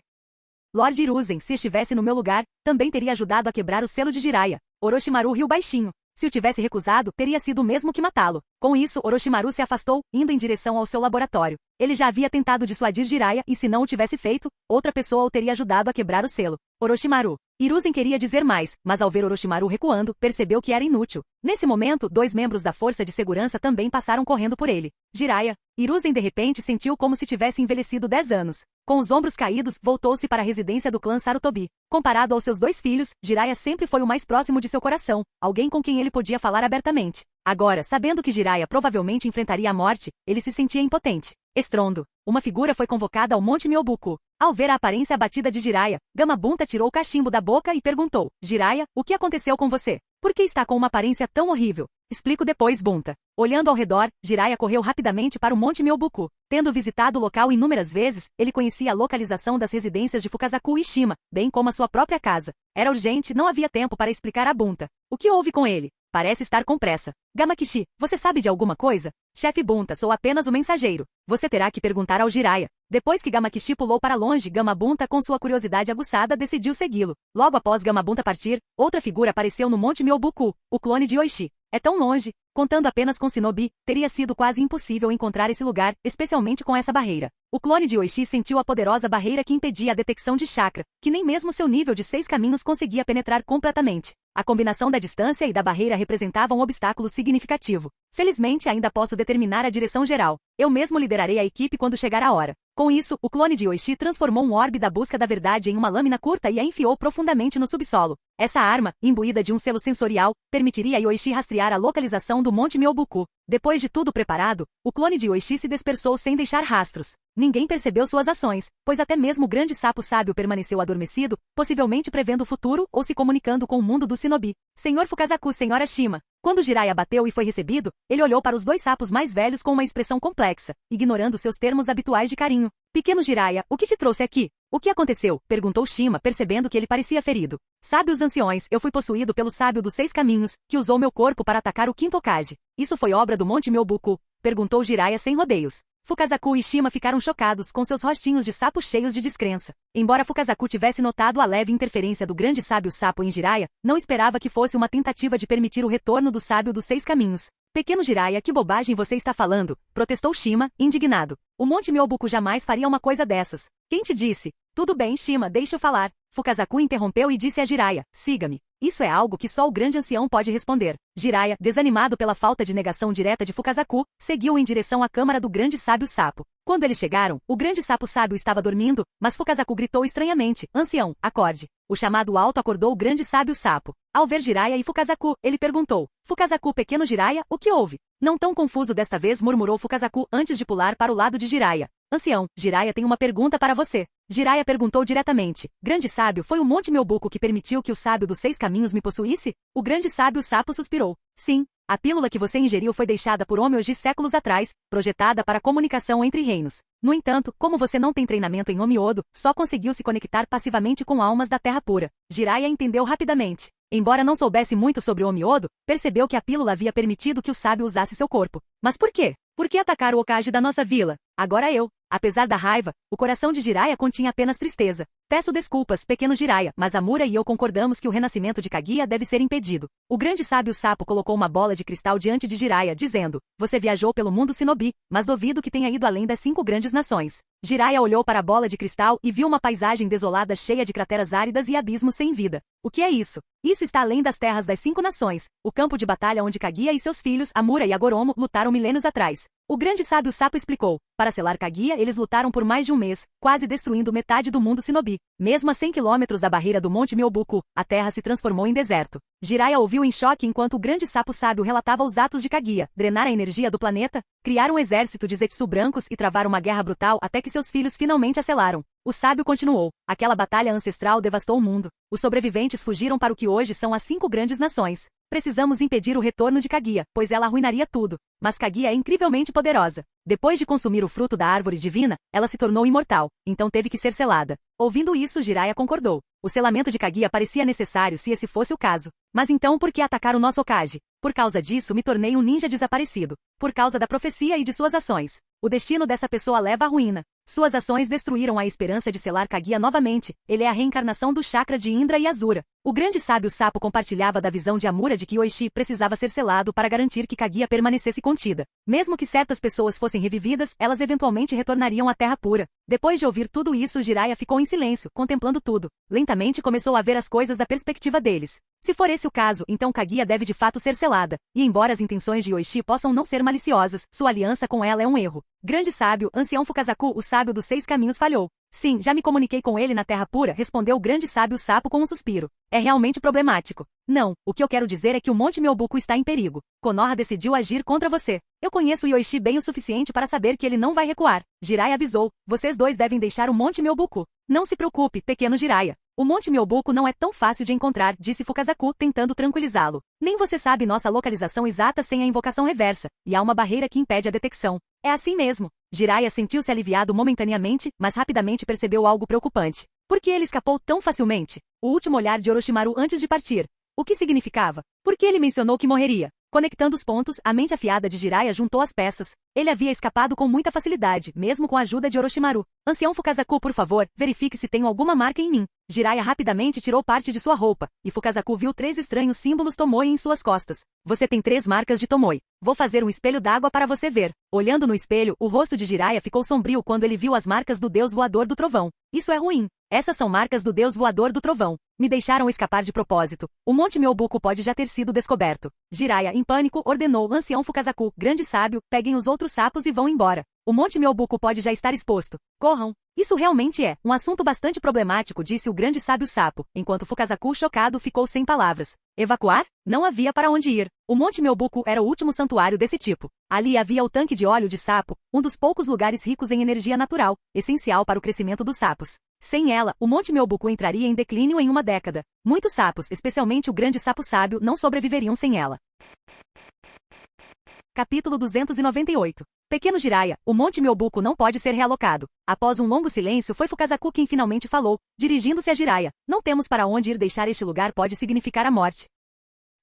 Speaker 2: Lord Hiruzen, se estivesse no meu lugar, também teria ajudado a quebrar o selo de Jiraiya. Orochimaru riu baixinho. Se o tivesse recusado, teria sido o mesmo que matá-lo. Com isso, Orochimaru se afastou, indo em direção ao seu laboratório. Ele já havia tentado dissuadir Jiraiya e se não o tivesse feito, outra pessoa o teria ajudado a quebrar o selo. Orochimaru. Hiruzen queria dizer mais, mas ao ver Orochimaru recuando, percebeu que era inútil. Nesse momento, 2 membros da força de segurança também passaram correndo por ele. Jiraiya. Hiruzen de repente sentiu como se tivesse envelhecido 10 anos. Com os ombros caídos, voltou-se para a residência do clã Sarutobi. Comparado aos seus 2 filhos, Jiraiya sempre foi o mais próximo de seu coração, alguém com quem ele podia falar abertamente. Agora, sabendo que Jiraiya provavelmente enfrentaria a morte, ele se sentia impotente. Estrondo. Uma figura foi convocada ao Monte Myobuku. Ao ver a aparência abatida de Jiraiya, Gamabunta tirou o cachimbo da boca e perguntou: Jiraiya, o que aconteceu com você? Por que está com uma aparência tão horrível? Explico depois, Bunta. Olhando ao redor, Jiraiya correu rapidamente para o Monte Myobuku. Tendo visitado o local inúmeras vezes, ele conhecia a localização das residências de Fukazaku e Shima, bem como a sua própria casa. Era urgente, não havia tempo para explicar a Bunta. O que houve com ele? Parece estar com pressa. Gamakishi, você sabe de alguma coisa? Chefe Bunta, sou apenas o mensageiro. Você terá que perguntar ao Jiraiya. Depois que Gamakishi pulou para longe, Gamabunta, com sua curiosidade aguçada, decidiu segui-lo. Logo após Gamabunta partir, outra figura apareceu no Monte Myobuku, o clone de Yoichi. É tão longe. Contando apenas com shinobi, teria sido quase impossível encontrar esse lugar, especialmente com essa barreira. O clone de Yoichi sentiu a poderosa barreira que impedia a detecção de chakra, que nem mesmo seu nível de 6 caminhos conseguia penetrar completamente. A combinação da distância e da barreira representava um obstáculo significativo. Felizmente, ainda posso determinar a direção geral. Eu mesmo liderarei a equipe quando chegar a hora. Com isso, o clone de Yoichi transformou um orbe da busca da verdade em uma lâmina curta e a enfiou profundamente no subsolo. Essa arma, imbuída de um selo sensorial, permitiria a Yoichi rastrear a localização do Monte Myobuku. Depois de tudo preparado, o clone de Yoichi se dispersou sem deixar rastros. Ninguém percebeu suas ações, pois até mesmo o grande sapo sábio permaneceu adormecido, possivelmente prevendo o futuro ou se comunicando com o mundo do shinobi. Senhor Fukazaku, Senhora Shima. Quando Jiraiya bateu e foi recebido, ele olhou para os 2 sapos mais velhos com uma expressão complexa, ignorando seus termos habituais de carinho. Pequeno Jiraiya, o que te trouxe aqui? O que aconteceu? Perguntou Shima, percebendo que ele parecia ferido. Sábios anciões, eu fui possuído pelo sábio dos 6 caminhos, que usou meu corpo para atacar o quinto Hokage. Isso foi obra do Monte Myobuku? Perguntou Jiraiya sem rodeios. Fukazaku e Shima ficaram chocados com seus rostinhos de sapo cheios de descrença. Embora Fukazaku tivesse notado a leve interferência do grande sábio sapo em Jiraiya, não esperava que fosse uma tentativa de permitir o retorno do sábio dos 6 caminhos. Pequeno Jiraiya, que bobagem você está falando? Protestou Shima, indignado. O Monte Myobuku jamais faria uma coisa dessas. Quem te disse? Tudo bem, Shima, deixa eu falar. Fukazaku interrompeu e disse a Jiraiya: siga-me. Isso é algo que só o grande ancião pode responder. Jiraiya, desanimado pela falta de negação direta de Fukazaku, seguiu em direção à câmara do grande sábio sapo. Quando eles chegaram, o grande sapo sábio estava dormindo, mas Fukazaku gritou estranhamente: "Ancião, acorde." O chamado alto acordou o grande sábio sapo. Ao ver Jiraiya e Fukazaku, ele perguntou: "Fukazaku, pequeno Jiraiya, o que houve?" Não tão confuso desta vez, murmurou Fukazaku antes de pular para o lado de Jiraiya. "Ancião, Jiraiya tem uma pergunta para você." Jiraiya perguntou diretamente: "Grande sábio, foi o Monte Myobuku que permitiu que o sábio dos 6 caminhos me possuísse?" O grande sábio sapo suspirou: "Sim. A pílula que você ingeriu foi deixada por Homeoji séculos atrás, projetada para comunicação entre reinos. No entanto, como você não tem treinamento em Homiodo, só conseguiu se conectar passivamente com almas da Terra Pura." Jiraiya entendeu rapidamente. Embora não soubesse muito sobre o Homiodo, percebeu que a pílula havia permitido que o sábio usasse seu corpo. Mas por quê? Por que atacar o Hokage da nossa vila? Agora eu. Apesar da raiva, o coração de Jiraiya continha apenas tristeza. "Peço desculpas, pequeno Jiraiya, mas Amura e eu concordamos que o renascimento de Kaguya deve ser impedido." O grande sábio sapo colocou uma bola de cristal diante de Jiraiya, dizendo: "Você viajou pelo mundo Shinobi, mas duvido que tenha ido além das 5 grandes nações." Jiraiya olhou para a bola de cristal e viu uma paisagem desolada cheia de crateras áridas e abismos sem vida. "O que é isso?" "Isso está além das terras das 5 nações, o campo de batalha onde Kaguya e seus filhos, Amura e Agoromo, lutaram milênios atrás." O grande sábio sapo explicou: "Para selar Kaguya, eles lutaram por mais de um mês, quase destruindo metade do mundo Shinobi. Mesmo a 100 quilômetros da barreira do Monte Myobuku, a terra se transformou em deserto." Jiraiya ouviu em choque enquanto o grande sapo sábio relatava os atos de Kaguya: drenar a energia do planeta, criar um exército de Zetsu brancos e travar uma guerra brutal até que seus filhos finalmente a selaram. O sábio continuou: "Aquela batalha ancestral devastou o mundo. Os sobreviventes fugiram para o que hoje são as 5 grandes nações. Precisamos impedir o retorno de Kaguya, pois ela arruinaria tudo. Mas Kaguya é incrivelmente poderosa. Depois de consumir o fruto da árvore divina, ela se tornou imortal, então teve que ser selada." Ouvindo isso, Jiraiya concordou. O selamento de Kaguya parecia necessário se esse fosse o caso. "Mas então por que atacar o nosso Hokage?" "Por causa disso me tornei um ninja desaparecido. Por causa da profecia e de suas ações. O destino dessa pessoa leva à ruína. Suas ações destruíram a esperança de selar Kaguya novamente. Ele é a reencarnação do chakra de Indra e Azura." O grande sábio sapo compartilhava da visão de Amura de que Oishi precisava ser selado para garantir que Kaguya permanecesse contida. Mesmo que certas pessoas fossem revividas, elas eventualmente retornariam à Terra Pura. Depois de ouvir tudo isso, Jiraiya ficou em silêncio, contemplando tudo. Lentamente começou a ver as coisas da perspectiva deles. Se for esse o caso, então Kaguya deve de fato ser selada. E embora as intenções de Oishi possam não ser maliciosas, sua aliança com ela é um erro. "Grande sábio, ancião Fukazaku, o sábio dos 6 caminhos falhou." "Sim, já me comuniquei com ele na Terra Pura", respondeu o grande sábio sapo com um suspiro. "É realmente problemático." "Não, o que eu quero dizer é que o Monte Myobuku está em perigo. Konoha decidiu agir contra você. Eu conheço Yoichi bem o suficiente para saber que ele não vai recuar." Jiraiya avisou: "Vocês dois devem deixar o Monte Myobuku." "Não se preocupe, pequeno Jiraiya. O Monte Myobuku não é tão fácil de encontrar", disse Fukazaku, tentando tranquilizá-lo. "Nem você sabe nossa localização exata sem a invocação reversa, e há uma barreira que impede a detecção." "É assim mesmo." Jiraiya sentiu-se aliviado momentaneamente, mas rapidamente percebeu algo preocupante. Por que ele escapou tão facilmente? O último olhar de Orochimaru antes de partir. O que significava? Por que ele mencionou que morreria? Conectando os pontos, a mente afiada de Jiraiya juntou as peças. Ele havia escapado com muita facilidade, mesmo com a ajuda de Orochimaru. "Ancião Fukazaku, por favor, verifique se tenho alguma marca em mim." Jiraiya rapidamente tirou parte de sua roupa, e Fukazaku viu 3 estranhos símbolos Tomoe em suas costas. "Você tem 3 marcas de Tomoe. Vou fazer um espelho d'água para você ver." Olhando no espelho, o rosto de Jiraiya ficou sombrio quando ele viu as marcas do Deus Voador do Trovão. "Isso é ruim. Essas são marcas do Deus Voador do Trovão. Me deixaram escapar de propósito. O Monte Myobuku pode já ter sido descoberto." Jiraiya, em pânico, ordenou: "Ancião Fukazaku, grande sábio, peguem os outros sapos e vão embora. O Monte Myobuku pode já estar exposto. Corram." "Isso realmente é um assunto bastante problemático", disse o grande sábio sapo, enquanto Fukazaku, chocado, ficou sem palavras. Evacuar? Não havia para onde ir. O Monte Myobuku era o último santuário desse tipo. Ali havia o tanque de óleo de sapo, um dos poucos lugares ricos em energia natural, essencial para o crescimento dos sapos. Sem ela, o Monte Myobuku entraria em declínio em uma década. Muitos sapos, especialmente o grande sapo sábio, não sobreviveriam sem ela. Capítulo 298. Pequeno Jiraiya, o Monte Myobuku não pode ser realocado. Após um longo silêncio, foi Fukazaku quem finalmente falou, dirigindo-se a Jiraiya. "Não temos para onde ir, deixar este lugar pode significar a morte.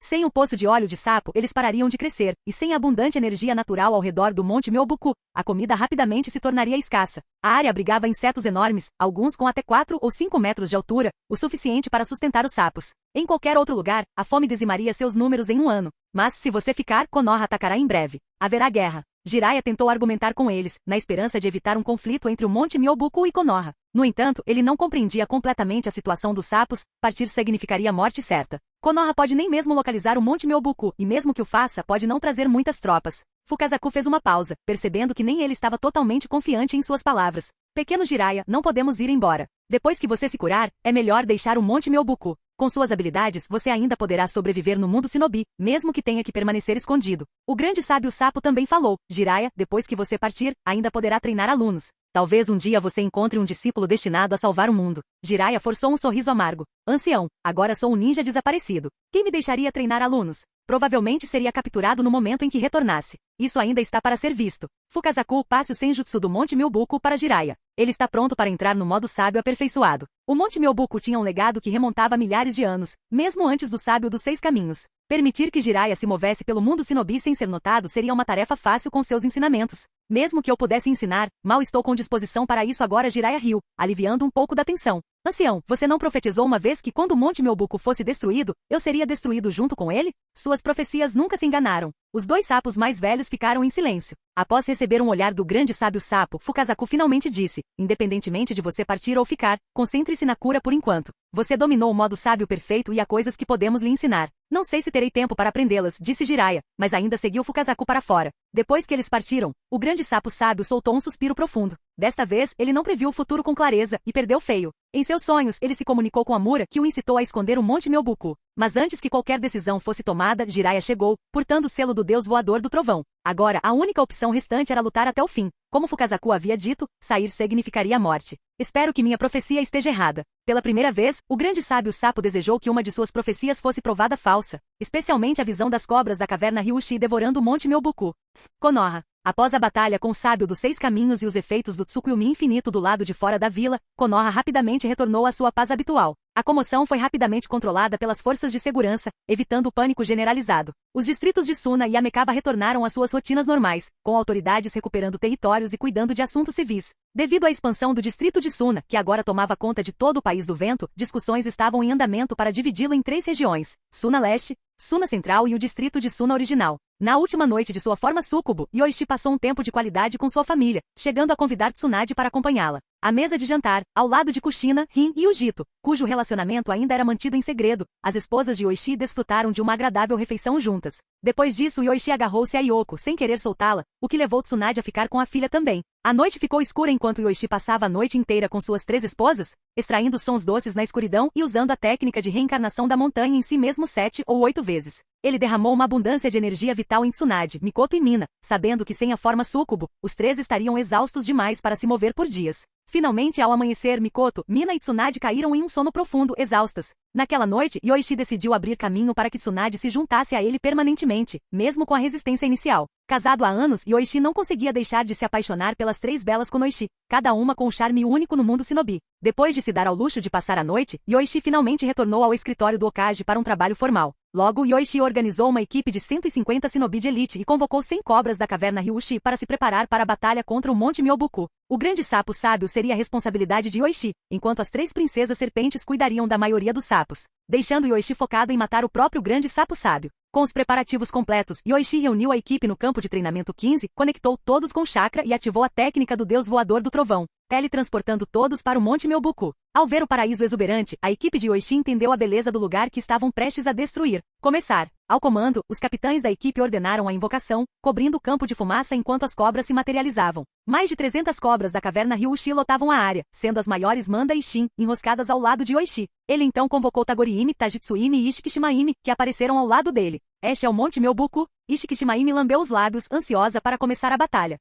Speaker 2: Sem o poço de óleo de sapo, eles parariam de crescer, e sem a abundante energia natural ao redor do Monte Myobuku, a comida rapidamente se tornaria escassa. A área abrigava insetos enormes, alguns com até 4 ou 5 metros de altura, o suficiente para sustentar os sapos. Em qualquer outro lugar, a fome dizimaria seus números em um ano. Mas, se você ficar, Konoha atacará em breve. Haverá guerra." Jiraiya tentou argumentar com eles, na esperança de evitar um conflito entre o Monte Myobuku e Konoha. No entanto, ele não compreendia completamente a situação dos sapos, partir significaria morte certa. Konoha pode nem mesmo localizar o Monte Myobuku, e mesmo que o faça, pode não trazer muitas tropas. Fukazaku fez uma pausa, percebendo que nem ele estava totalmente confiante em suas palavras. Pequeno Jiraiya, não podemos ir embora. Depois que você se curar, é melhor deixar o Monte Myobuku. Com suas habilidades, você ainda poderá sobreviver no mundo shinobi, mesmo que tenha que permanecer escondido. O grande sábio sapo também falou, Jiraiya, depois que você partir, ainda poderá treinar alunos. Talvez um dia você encontre um discípulo destinado a salvar o mundo. Jiraiya forçou um sorriso amargo. Ancião, agora sou um ninja desaparecido. Quem me deixaria treinar alunos? Provavelmente seria capturado no momento em que retornasse. Isso ainda está para ser visto. Fukazaku passe o senjutsu do Monte Myobuku para Jiraiya. Ele está pronto para entrar no modo sábio aperfeiçoado. O Monte Myobuku tinha um legado que remontava a milhares de anos, mesmo antes do sábio dos 6 caminhos. Permitir que Jiraiya se movesse pelo mundo shinobi sem ser notado seria uma tarefa fácil com seus ensinamentos. Mesmo que eu pudesse ensinar, mal estou com disposição para isso agora. Jiraiya riu, aliviando um pouco da tensão. Ancião, você não profetizou uma vez que quando o Monte Myobuku fosse destruído, eu seria destruído junto com ele? Suas profecias nunca se enganaram. Os 2 sapos mais velhos ficaram em silêncio. Após receber um olhar do grande sábio sapo, Fukazaku finalmente disse, independentemente de você partir ou ficar, concentre-se na cura por enquanto. Você dominou o modo sábio perfeito e há coisas que podemos lhe ensinar. Não sei se terei tempo para aprendê-las, disse Jiraiya, mas ainda seguiu Fukazaku para fora. Depois que eles partiram, o grande sapo sábio soltou um suspiro profundo. Desta vez, ele não previu o futuro com clareza, e perdeu feio. Em seus sonhos, ele se comunicou com Amura, que o incitou a esconder o Monte Myobuku. Mas antes que qualquer decisão fosse tomada, Jiraiya chegou, portando o selo do deus voador do trovão. Agora, a única opção restante era lutar até o fim. Como Fukazaku havia dito, sair significaria a morte. Espero que minha profecia esteja errada. Pela primeira vez, o grande sábio sapo desejou que uma de suas profecias fosse provada falsa, especialmente a visão das cobras da caverna Ryushi devorando o Monte Myobuku. Konoha. Após a batalha com o sábio dos 6 caminhos e os efeitos do Tsukuyomi infinito do lado de fora da vila, Konoha rapidamente retornou à sua paz habitual. A comoção foi rapidamente controlada pelas forças de segurança, evitando o pânico generalizado. Os distritos de Suna e Amekaba retornaram às suas rotinas normais, com autoridades recuperando territórios e cuidando de assuntos civis. Devido à expansão do distrito de Suna, que agora tomava conta de todo o país do vento, discussões estavam em andamento para dividi-lo em 3 regiões, Suna Leste, Suna Central e o distrito de Suna Original. Na última noite de sua forma súcubo, Yoichi passou um tempo de qualidade com sua família, chegando a convidar Tsunade para acompanhá-la. À mesa de jantar, ao lado de Kushina, Rin e Ujito, cujo relacionamento ainda era mantido em segredo, as esposas de Yoichi desfrutaram de uma agradável refeição juntas. Depois disso, Yoichi agarrou-se a Yoko, sem querer soltá-la, o que levou Tsunade a ficar com a filha também. A noite ficou escura enquanto Yoichi passava a noite inteira com suas 3 esposas, extraindo sons doces na escuridão e usando a técnica de reencarnação da montanha em si mesmo 7 ou 8 vezes. Ele derramou uma abundância de energia vital em Tsunade, Mikoto e Mina, sabendo que sem a forma súcubo, os 3 estariam exaustos demais para se mover por dias. Finalmente, ao amanhecer, Mikoto, Mina e Tsunade caíram em um sono profundo, exaustas. Naquela noite, Yoichi decidiu abrir caminho para que Tsunade se juntasse a ele permanentemente, mesmo com a resistência inicial. Casado há anos, Yoichi não conseguia deixar de se apaixonar pelas 3 belas Kunoichi, cada uma com um charme único no mundo shinobi. Depois de se dar ao luxo de passar a noite, Yoichi finalmente retornou ao escritório do Okage para um trabalho formal. Logo, Yoichi organizou uma equipe de 150 shinobi de elite e convocou 100 cobras da caverna Ryushi para se preparar para a batalha contra o Monte Myobuku. O grande sapo sábio seria a responsabilidade de Yoichi, enquanto as 3 princesas serpentes cuidariam da maioria dos sapos, deixando Yoichi focado em matar o próprio grande sapo sábio. Com os preparativos completos, Yoichi reuniu a equipe no campo de treinamento 15, conectou todos com chakra e ativou a técnica do deus voador do trovão, teletransportando todos para o Monte Myobuku. Ao ver o paraíso exuberante, a equipe de Yoichi entendeu a beleza do lugar que estavam prestes a destruir. Começar. Ao comando, os capitães da equipe ordenaram a invocação, cobrindo o campo de fumaça enquanto as cobras se materializavam. Mais de 300 cobras da caverna Ryushi lotavam a área, sendo as maiores Manda e Shin, enroscadas ao lado de Yoichi. Ele então convocou Tagoriime, Tajitsuime e Ishikishimaime, que apareceram ao lado dele. Este é o Monte Myobuku. Ishikishimaime lambeu os lábios, ansiosa para começar a batalha.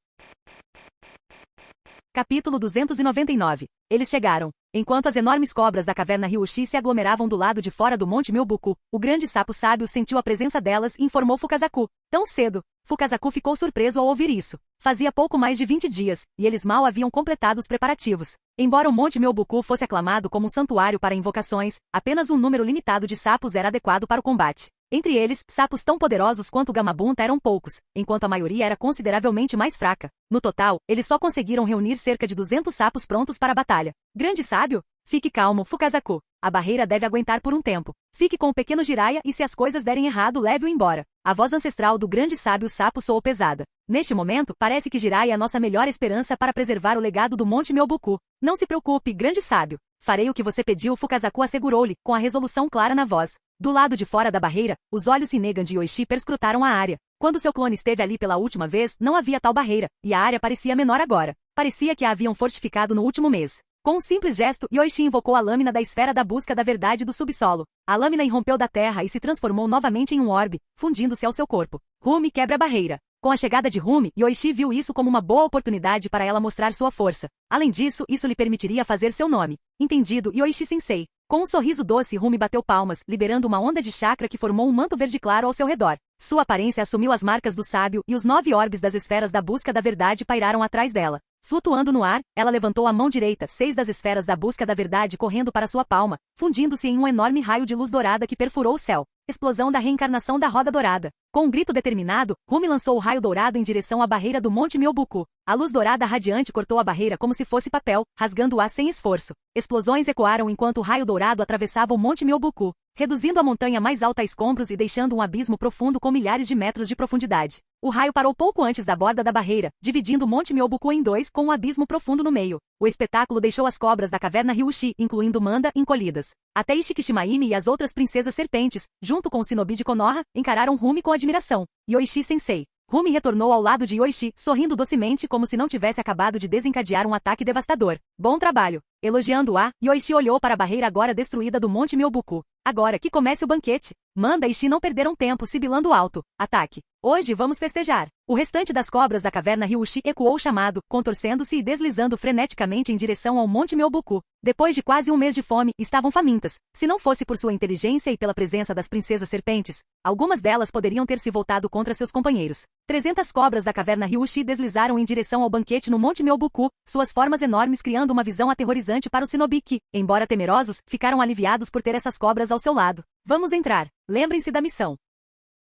Speaker 2: Capítulo 299. Eles chegaram. Enquanto as enormes cobras da caverna Ryushi se aglomeravam do lado de fora do Monte Myobuku, o grande sapo sábio sentiu a presença delas e informou Fukazaku. Tão cedo. Fukazaku ficou surpreso ao ouvir isso. Fazia pouco mais de 20 dias, e eles mal haviam completado os preparativos. Embora o Monte Myobuku fosse aclamado como um santuário para invocações, apenas um número limitado de sapos era adequado para o combate. Entre eles, sapos tão poderosos quanto o Gamabunta eram poucos, enquanto a maioria era consideravelmente mais fraca. No total, eles só conseguiram reunir cerca de 200 sapos prontos para a batalha. Grande sábio? Fique calmo, Fukazaku. A barreira deve aguentar por um tempo. Fique com o pequeno Jiraiya e se as coisas derem errado, leve-o embora. A voz ancestral do grande sábio sapo soou pesada. Neste momento, parece que Jiraiya é a nossa melhor esperança para preservar o legado do Monte Myoboku. Não se preocupe, grande sábio. Farei o que você pediu, Fukazaku assegurou-lhe, com a resolução clara na voz. Do lado de fora da barreira, os olhos Rinnegan de Yoichi perscrutaram a área. Quando seu clone esteve ali pela última vez, não havia tal barreira, e a área parecia menor agora. Parecia que a haviam fortificado no último mês. Com um simples gesto, Yoichi invocou a lâmina da esfera da busca da verdade do subsolo. A lâmina irrompeu da terra e se transformou novamente em um orbe, fundindo-se ao seu corpo. Rumi quebra a barreira. Com a chegada de Rumi, Yoichi viu isso como uma boa oportunidade para ela mostrar sua força. Além disso, isso lhe permitiria fazer seu nome. Entendido, Yoichi-sensei. Com um sorriso doce, Rumi bateu palmas, liberando uma onda de chakra que formou um manto verde claro ao seu redor. Sua aparência assumiu as marcas do sábio e os 9 orbes das esferas da busca da verdade pairaram atrás dela. Flutuando no ar, ela levantou a mão direita, 6 das esferas da busca da verdade correndo para sua palma, fundindo-se em um enorme raio de luz dourada que perfurou o céu. Explosão da reencarnação da roda dourada. Com um grito determinado, Rumi lançou o raio dourado em direção à barreira do Monte Myoboku. A luz dourada radiante cortou a barreira como se fosse papel, rasgando-a sem esforço. Explosões ecoaram enquanto o raio dourado atravessava o Monte Myoboku, reduzindo a montanha mais alta a escombros e deixando um abismo profundo com milhares de metros de profundidade. O raio parou pouco antes da borda da barreira, dividindo o Monte Myoboku em dois com um abismo profundo no meio. O espetáculo deixou as cobras da caverna Ryushi, incluindo Manda, encolhidas. Até Ishikishimaime e as outras princesas serpentes, junto com o shinobi de Konoha, encararam Rumi com admiração. Yoichi-sensei. Rumi retornou ao lado de Yoichi, sorrindo docemente como se não tivesse acabado de desencadear um ataque devastador. Bom trabalho. Elogiando-a, Yoichi olhou para a barreira agora destruída do Monte Myoboku. Agora que comece o banquete. Manda e Shi não perderam tempo sibilando alto. Ataque. Hoje vamos festejar. O restante das cobras da caverna Ryushi ecoou o chamado, contorcendo-se e deslizando freneticamente em direção ao Monte Myoboku. Depois de quase um mês de fome, estavam famintas. Se não fosse por sua inteligência e pela presença das princesas serpentes, algumas delas poderiam ter se voltado contra seus companheiros. 300 cobras da caverna Ryushi deslizaram em direção ao banquete no Monte Myoboku, suas formas enormes criando uma visão aterrorizante para os shinobi que, embora temerosos, ficaram aliviados por ter essas cobras ao seu lado. Vamos entrar. Lembrem-se da missão.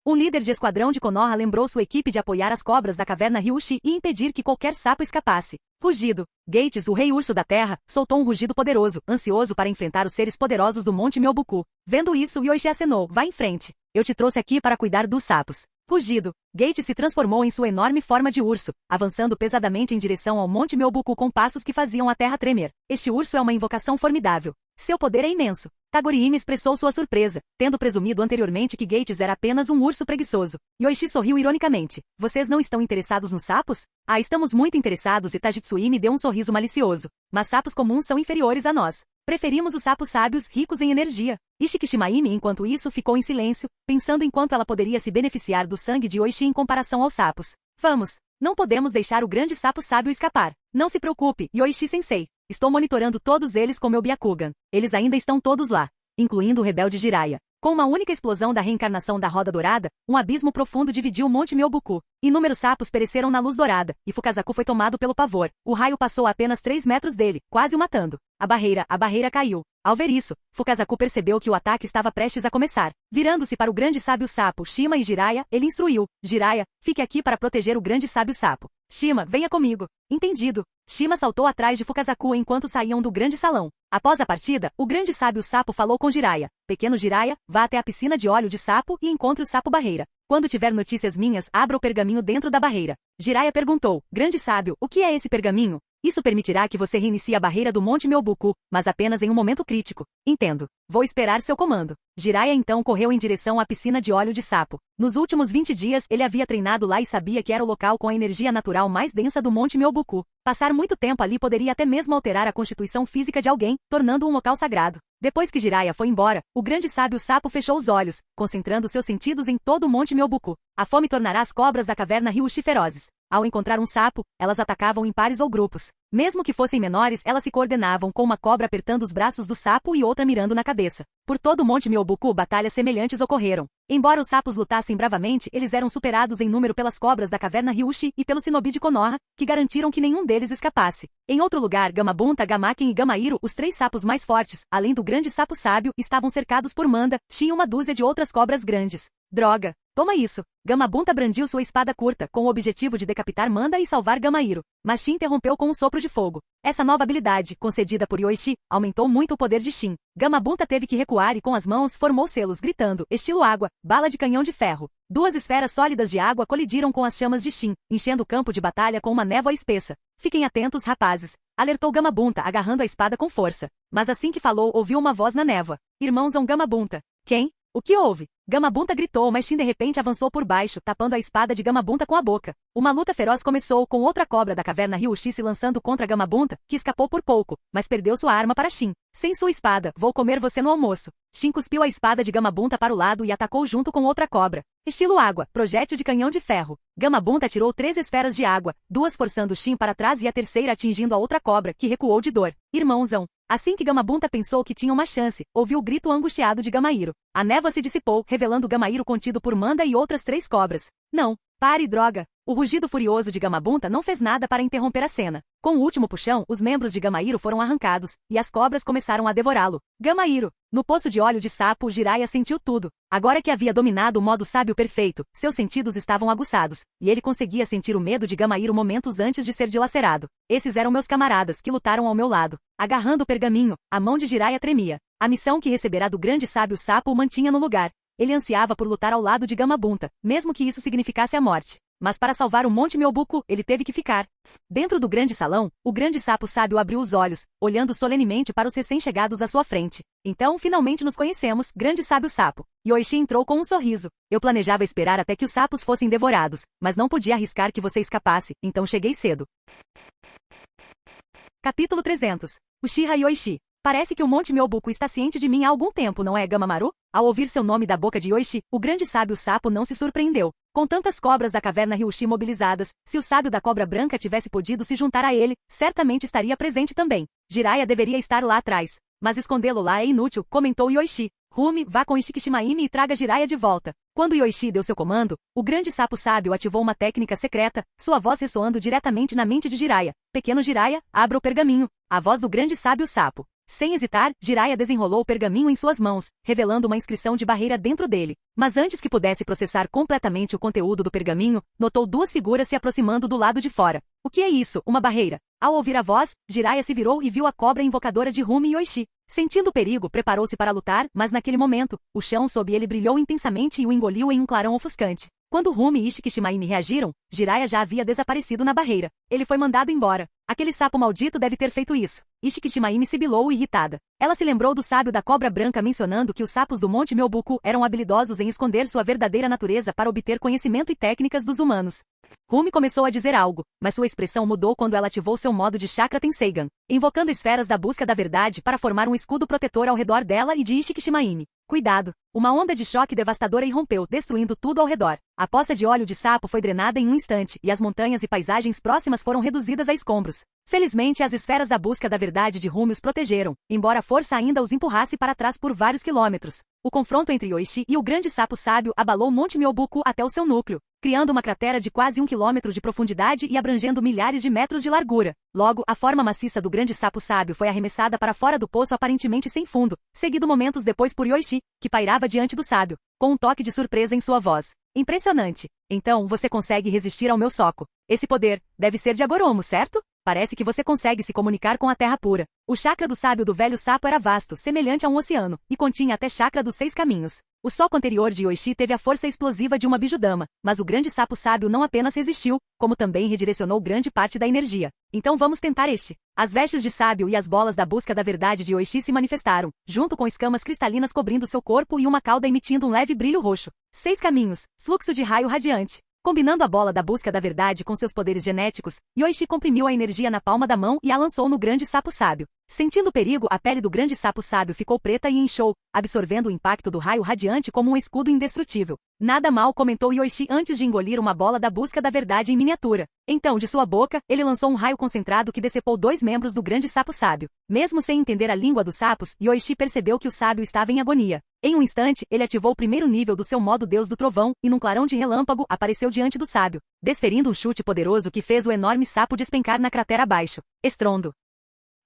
Speaker 2: Um líder de esquadrão de Konoha lembrou sua equipe de apoiar as cobras da caverna Ryushi e impedir que qualquer sapo escapasse. Rugido. Gates, o rei urso da terra, soltou um rugido poderoso, ansioso para enfrentar os seres poderosos do Monte Myoboku. Vendo isso, Yoichi acenou. Vá em frente. Eu te trouxe aqui para cuidar dos sapos. Rugido. Gates se transformou em sua enorme forma de urso, avançando pesadamente em direção ao Monte Myoboku com passos que faziam a terra tremer. Este urso é uma invocação formidável. Seu poder é imenso. Tagoriyime expressou sua surpresa, tendo presumido anteriormente que Gates era apenas um urso preguiçoso. Yoichi sorriu ironicamente. Vocês não estão interessados nos sapos? Ah, estamos muito interessados e Tajitsuimi deu um sorriso malicioso. Mas sapos comuns são inferiores a nós. Preferimos os sapos sábios ricos em energia. Ishikishimaime, enquanto isso, ficou em silêncio, pensando em quanto ela poderia se beneficiar do sangue de Yoichi em comparação aos sapos. Vamos! Não podemos deixar o grande sapo sábio escapar. Não se preocupe, Yoichi-sensei. Estou monitorando todos eles com meu Byakugan. Eles ainda estão todos lá, incluindo o rebelde Jiraiya. Com uma única explosão da reencarnação da roda dourada, um abismo profundo dividiu o Monte Myoboku. Inúmeros sapos pereceram na luz dourada, e Fukazaku foi tomado pelo pavor. O raio passou a apenas 3 metros dele, quase o matando. A barreira caiu. Ao ver isso, Fukazaku percebeu que o ataque estava prestes a começar. Virando-se para o grande sábio sapo, Shima e Jiraiya, ele instruiu. Jiraiya, fique aqui para proteger o grande sábio sapo. Shima, venha comigo. Entendido. Shima saltou atrás de Fukazaku enquanto saíam do grande salão. Após a partida, o grande sábio sapo falou com Jiraiya. Pequeno Jiraiya, vá até a piscina de óleo de sapo e encontre o sapo barreira. Quando tiver notícias minhas, abra o pergaminho dentro da barreira. Jiraiya perguntou. Grande sábio, o que é esse pergaminho? Isso permitirá que você reinicie a barreira do Monte Myoboku, mas apenas em um momento crítico. Entendo. Vou esperar seu comando. Jiraiya então correu em direção à piscina de óleo de sapo. Nos últimos 20 dias, ele havia treinado lá e sabia que era o local com a energia natural mais densa do Monte Myoboku. Passar muito tempo ali poderia até mesmo alterar a constituição física de alguém, tornando um local sagrado. Depois que Jiraiya foi embora, o grande sábio sapo fechou os olhos, concentrando seus sentidos em todo o Monte Myoboku. A fome tornará as cobras da caverna Ryushi ferozes. Ao encontrar um sapo, elas atacavam em pares ou grupos. Mesmo que fossem menores, elas se coordenavam com uma cobra apertando os braços do sapo e outra mirando na cabeça. Por todo o Monte Myoboku, batalhas semelhantes ocorreram. Embora os sapos lutassem bravamente, eles eram superados em número pelas cobras da caverna Ryushi e pelo shinobi de Konoha, que garantiram que nenhum deles escapasse. Em outro lugar, Gamabunta, Gamaken e Gamahiro, os 3 sapos mais fortes, além do grande sapo sábio, estavam cercados por Manda, Shi e uma dúzia de outras cobras grandes. Droga! Toma isso! Gamabunta brandiu sua espada curta, com o objetivo de decapitar Manda e salvar Gamahiro. mas Shin interrompeu com um sopro de fogo. Essa nova habilidade, concedida por Yoichi, aumentou muito o poder de Shin. Gamabunta teve que recuar e com as mãos formou selos, gritando, estilo água, bala de canhão de ferro. Duas esferas sólidas de água colidiram com as chamas de Shin, enchendo o campo de batalha com uma névoa espessa. Fiquem atentos, rapazes, alertou Gamabunta, agarrando a espada com força. Mas assim que falou, ouviu uma voz na névoa. Irmãos Gamabunta. Quem? O que houve? Gamabunta gritou, mas Shin de repente avançou por baixo, tapando a espada de Gamabunta com a boca. Uma luta feroz começou, com outra cobra da caverna Ryushi se lançando contra Gamabunta, que escapou por pouco, mas perdeu sua arma para Shin. Sem sua espada, vou comer você no almoço. Shin cuspiu a espada de Gamabunta para o lado e atacou junto com outra cobra. Estilo água, projétil de canhão de ferro. Gamabunta atirou 3 esferas de água, 2 forçando Shin para trás e a terceira atingindo a outra cobra, que recuou de dor. Irmãozão. Assim que Gamabunta pensou que tinha uma chance, ouviu o grito angustiado de Gamahiro. A névoa se dissipou, revelando Gamahiro contido por Manda e outras 3 cobras. Não, pare, droga! O rugido furioso de Gamabunta não fez nada para interromper a cena. Com o último puxão, os membros de Gamahiro foram arrancados, e as cobras começaram a devorá-lo. Gamahiro! No poço de óleo de sapo, Jiraiya sentiu tudo. Agora que havia dominado o modo sábio perfeito, seus sentidos estavam aguçados, e ele conseguia sentir o medo de Gamahiro momentos antes de ser dilacerado. Esses eram meus camaradas que lutaram ao meu lado. Agarrando o pergaminho, a mão de Jiraiya tremia. A missão que receberá do grande sábio sapo o mantinha no lugar. Ele ansiava por lutar ao lado de Gamabunta, mesmo que isso significasse a morte. Mas para salvar o Monte Myobuku, ele teve que ficar. Dentro do grande salão, o grande sapo sábio abriu os olhos, olhando solenemente para os recém-chegados à sua frente. Então, finalmente nos conhecemos, grande sábio sapo. Yoichi entrou com um sorriso. Eu planejava esperar até que os sapos fossem devorados, mas não podia arriscar que você escapasse, então cheguei cedo. Capítulo 300. Uchiha Yoichi. Parece que o Monte Myobuku está ciente de mim há algum tempo, não é, Gamamaru? Ao ouvir seu nome da boca de Yoichi, o grande sábio sapo não se surpreendeu. Com tantas cobras da caverna Ryushi mobilizadas, se o sábio da cobra branca tivesse podido se juntar a ele, certamente estaria presente também. Jiraiya deveria estar lá atrás. Mas escondê-lo lá é inútil, comentou Yoichi. Rumi, vá com Ishikishimaime e traga Jiraiya de volta. Quando Yoichi deu seu comando, o grande sapo sábio ativou uma técnica secreta, sua voz ressoando diretamente na mente de Jiraiya. Pequeno Jiraiya, abra o pergaminho. A voz do grande sábio sapo. Sem hesitar, Jiraiya desenrolou o pergaminho em suas mãos, revelando uma inscrição de barreira dentro dele. Mas antes que pudesse processar completamente o conteúdo do pergaminho, notou 2 figuras se aproximando do lado de fora. O que é isso? Uma barreira? Ao ouvir a voz, Jiraiya se virou e viu a cobra invocadora de Rumi Yoichi. Sentindo o perigo, preparou-se para lutar, mas naquele momento, o chão sob ele brilhou intensamente e o engoliu em um clarão ofuscante. Quando Rumi e Ishikishimaime reagiram, Jiraiya já havia desaparecido na barreira. Ele foi mandado embora. Aquele sapo maldito deve ter feito isso. Ishikishimaime sibilou irritada. Ela se lembrou do sábio da cobra branca mencionando que os sapos do Monte Myobuku eram habilidosos em esconder sua verdadeira natureza para obter conhecimento e técnicas dos humanos. Rumi começou a dizer algo, mas sua expressão mudou quando ela ativou seu modo de chakra Tenseigan, invocando esferas da busca da verdade para formar um escudo protetor ao redor dela e de Ishikishimaime. Cuidado! Uma onda de choque devastadora irrompeu, destruindo tudo ao redor. A poça de óleo de sapo foi drenada em um instante, e as montanhas e paisagens próximas foram reduzidas a escombros. Felizmente, as esferas da busca da verdade de Rumi os protegeram, embora a força ainda os empurrasse para trás por vários quilômetros. O confronto entre Yoichi e o grande sapo sábio abalou Monte Myobuku até o seu núcleo, criando uma cratera de quase 1 quilômetro de profundidade e abrangendo milhares de metros de largura. Logo, a forma maciça do grande sapo sábio foi arremessada para fora do poço aparentemente sem fundo, seguido momentos depois por Yoichi, que pairava diante do sábio, com um toque de surpresa em sua voz. Impressionante. Então, você consegue resistir ao meu soco. Esse poder deve ser de Agoromo, certo? Parece que você consegue se comunicar com a terra pura. O chakra do sábio do velho sapo era vasto, semelhante a um oceano, e continha até chakra dos 6 caminhos. O soco anterior de Yoichi teve a força explosiva de uma bijudama, mas o grande sapo sábio não apenas resistiu, como também redirecionou grande parte da energia. Então vamos tentar este. As vestes de sábio e as bolas da busca da verdade de Yoichi se manifestaram, junto com escamas cristalinas cobrindo seu corpo e uma cauda emitindo um leve brilho roxo. 6 caminhos, fluxo de raio radiante. Combinando a bola da busca da verdade com seus poderes genéticos, Yoichi comprimiu a energia na palma da mão e a lançou no grande sapo sábio. Sentindo o perigo, a pele do grande sapo sábio ficou preta e inchou, absorvendo o impacto do raio radiante como um escudo indestrutível. Nada mal, comentou Yoichi antes de engolir uma bola da busca da verdade em miniatura. Então, de sua boca, ele lançou um raio concentrado que decepou 2 membros do grande sapo sábio. Mesmo sem entender a língua dos sapos, Yoichi percebeu que o sábio estava em agonia. Em um instante, ele ativou o primeiro nível do seu modo Deus do Trovão, e num clarão de relâmpago, apareceu diante do sábio, desferindo um chute poderoso que fez o enorme sapo despencar na cratera abaixo. Estrondo.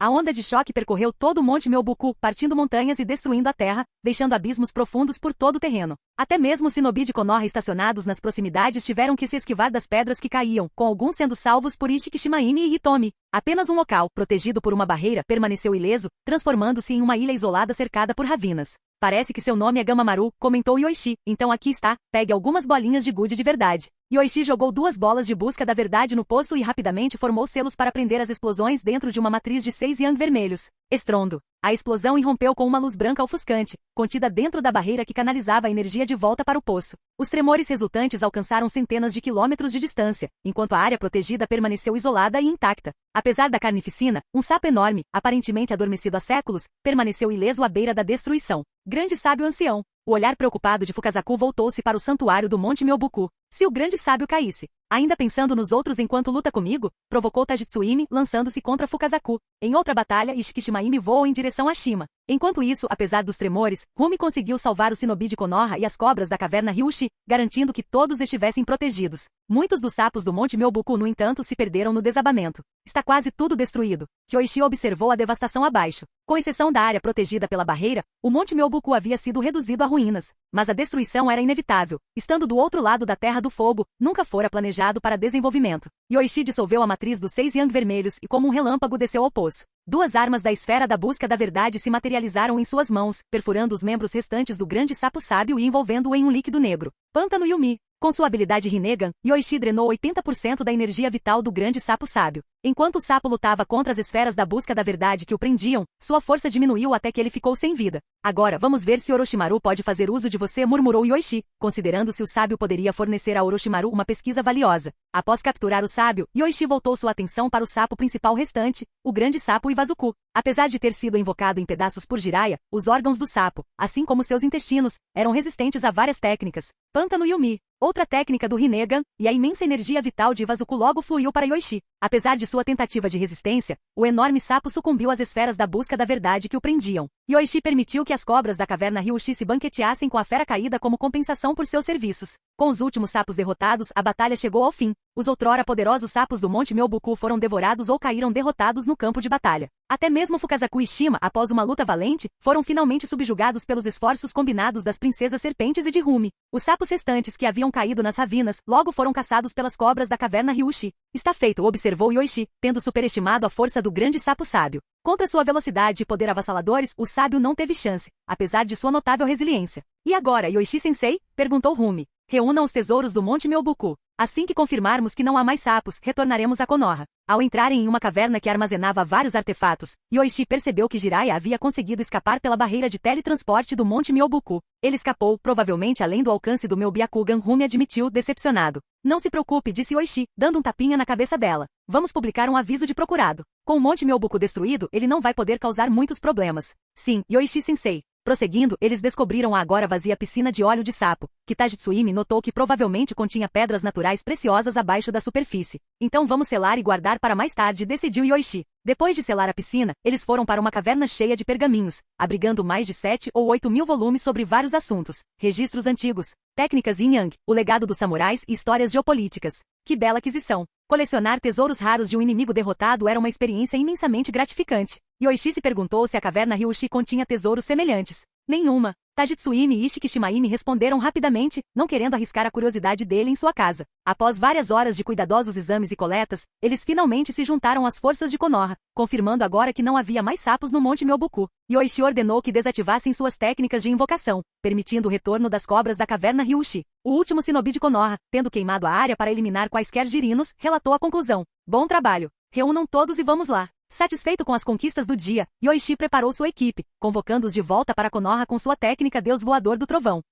Speaker 2: A onda de choque percorreu todo o Monte Myobuku, partindo montanhas e destruindo a terra, deixando abismos profundos por todo o terreno. Até mesmo os shinobi de Konoha estacionados nas proximidades tiveram que se esquivar das pedras que caíam, com alguns sendo salvos por Ishiki Shimaimi e Hitomi. Apenas um local, protegido por uma barreira, permaneceu ileso, transformando-se em uma ilha isolada cercada por ravinas. Parece que seu nome é Gamamaru, comentou Yoichi. Então aqui está, pegue algumas bolinhas de gude de verdade. Yoichi jogou 2 bolas de busca da verdade no poço e rapidamente formou selos para prender as explosões dentro de uma matriz de 6 yang vermelhos. Estrondo. A explosão irrompeu com uma luz branca ofuscante, contida dentro da barreira que canalizava a energia de volta para o poço. Os tremores resultantes alcançaram centenas de quilômetros de distância, enquanto a área protegida permaneceu isolada e intacta. Apesar da carnificina, um sapo enorme, aparentemente adormecido há séculos, permaneceu ileso à beira da destruição. Grande sábio ancião. O olhar preocupado de Fukazaku voltou-se para o santuário do Monte Myobuku. Se o grande sábio caísse, ainda pensando nos outros enquanto luta comigo, provocou Tajitsuimi, lançando-se contra Fukazaku. Em outra batalha, Ishiki Shimaimi voou em direção a Shima. Enquanto isso, apesar dos tremores, Rumi conseguiu salvar o shinobi de Konoha e as cobras da caverna Ryushi, garantindo que todos estivessem protegidos. Muitos dos sapos do Monte Myobuku, no entanto, se perderam no desabamento. Está quase tudo destruído. Kyoichi observou a devastação abaixo. Com exceção da área protegida pela barreira, o Monte Myobuku havia sido reduzido a ruínas. Mas a destruição era inevitável. Estando do outro lado da Terra do Fogo, nunca fora planejado para desenvolvimento. Yoichi dissolveu a matriz dos 6 yang vermelhos e como um relâmpago desceu ao poço. 2 armas da esfera da busca da verdade se materializaram em suas mãos, perfurando os membros restantes do grande sapo sábio e envolvendo-o em um líquido negro. Pântano Yumi. Com sua habilidade Rinnegan, Yoichi drenou 80% da energia vital do grande sapo sábio. Enquanto o sapo lutava contra as esferas da busca da verdade que o prendiam, sua força diminuiu até que ele ficou sem vida. Agora vamos ver se Orochimaru pode fazer uso de você, murmurou Yoichi, considerando se o sábio poderia fornecer a Orochimaru uma pesquisa valiosa. Após capturar o sábio, Yoichi voltou sua atenção para o sapo principal restante, o grande sapo Iwazuku. Apesar de ter sido invocado em pedaços por Jiraiya, os órgãos do sapo, assim como seus intestinos, eram resistentes a várias técnicas. Pântano Yumi. Outra técnica do Rinnegan, e a imensa energia vital de Iwazuku logo fluiu para Yoichi. Apesar de sua tentativa de resistência, o enorme sapo sucumbiu às esferas da busca da verdade que o prendiam. Yoichi permitiu que as cobras da caverna Ryushi se banqueteassem com a fera caída como compensação por seus serviços. Com os últimos sapos derrotados, a batalha chegou ao fim. Os outrora poderosos sapos do Monte Myobuku foram devorados ou caíram derrotados no campo de batalha. Até mesmo Fukazaku e Shima, após uma luta valente, foram finalmente subjugados pelos esforços combinados das princesas serpentes e de Rumi. Os sapos restantes que haviam caído nas ravinas, logo foram caçados pelas cobras da caverna Ryushi. Está feito, observou Yoichi, tendo superestimado a força do grande sapo sábio. Contra sua velocidade e poder avassaladores, o sábio não teve chance, apesar de sua notável resiliência. E agora, Yoichi-sensei? Perguntou Rumi. Reúna os tesouros do Monte Myobuku. Assim que confirmarmos que não há mais sapos, retornaremos a Konoha. Ao entrarem em uma caverna que armazenava vários artefatos, Yoichi percebeu que Jiraiya havia conseguido escapar pela barreira de teletransporte do Monte Myobuku. Ele escapou, provavelmente além do alcance do meu Byakugan, Rumi admitiu, decepcionado. Não se preocupe, disse Yoichi, dando um tapinha na cabeça dela. Vamos publicar um aviso de procurado. Com o Monte Myobuku destruído, ele não vai poder causar muitos problemas. Sim, Yoichi-sensei. Prosseguindo, eles descobriram a agora vazia piscina de óleo de sapo, que Tajitsuimi notou que provavelmente continha pedras naturais preciosas abaixo da superfície. Então vamos selar e guardar para mais tarde, decidiu Yoichi. Depois de selar a piscina, eles foram para uma caverna cheia de pergaminhos, abrigando mais de 7 ou 8 mil volumes sobre vários assuntos, registros antigos, técnicas yin-yang, o legado dos samurais e histórias geopolíticas. Que bela aquisição! Colecionar tesouros raros de um inimigo derrotado era uma experiência imensamente gratificante. Yoichi se perguntou se a caverna Ryushi continha tesouros semelhantes. Nenhuma. Tajitsuimi e Ishiki Shimaimi responderam rapidamente, não querendo arriscar a curiosidade dele em sua casa. Após várias horas de cuidadosos exames e coletas, eles finalmente se juntaram às forças de Konoha, confirmando agora que não havia mais sapos no Monte Myobuku. Yoichi ordenou que desativassem suas técnicas de invocação, permitindo o retorno das cobras da caverna Ryushi. O último shinobi de Konoha, tendo queimado a área para eliminar quaisquer girinos, relatou a conclusão. Bom trabalho. Reúnam todos e vamos lá. Satisfeito com as conquistas do dia, Yoichi preparou sua equipe, convocando-os de volta para Konoha com sua técnica Deus Voador do Trovão.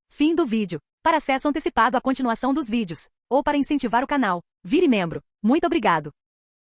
Speaker 2: Fim do vídeo. Para acesso antecipado à continuação dos vídeos, ou para incentivar o canal, vire membro. Muito obrigado.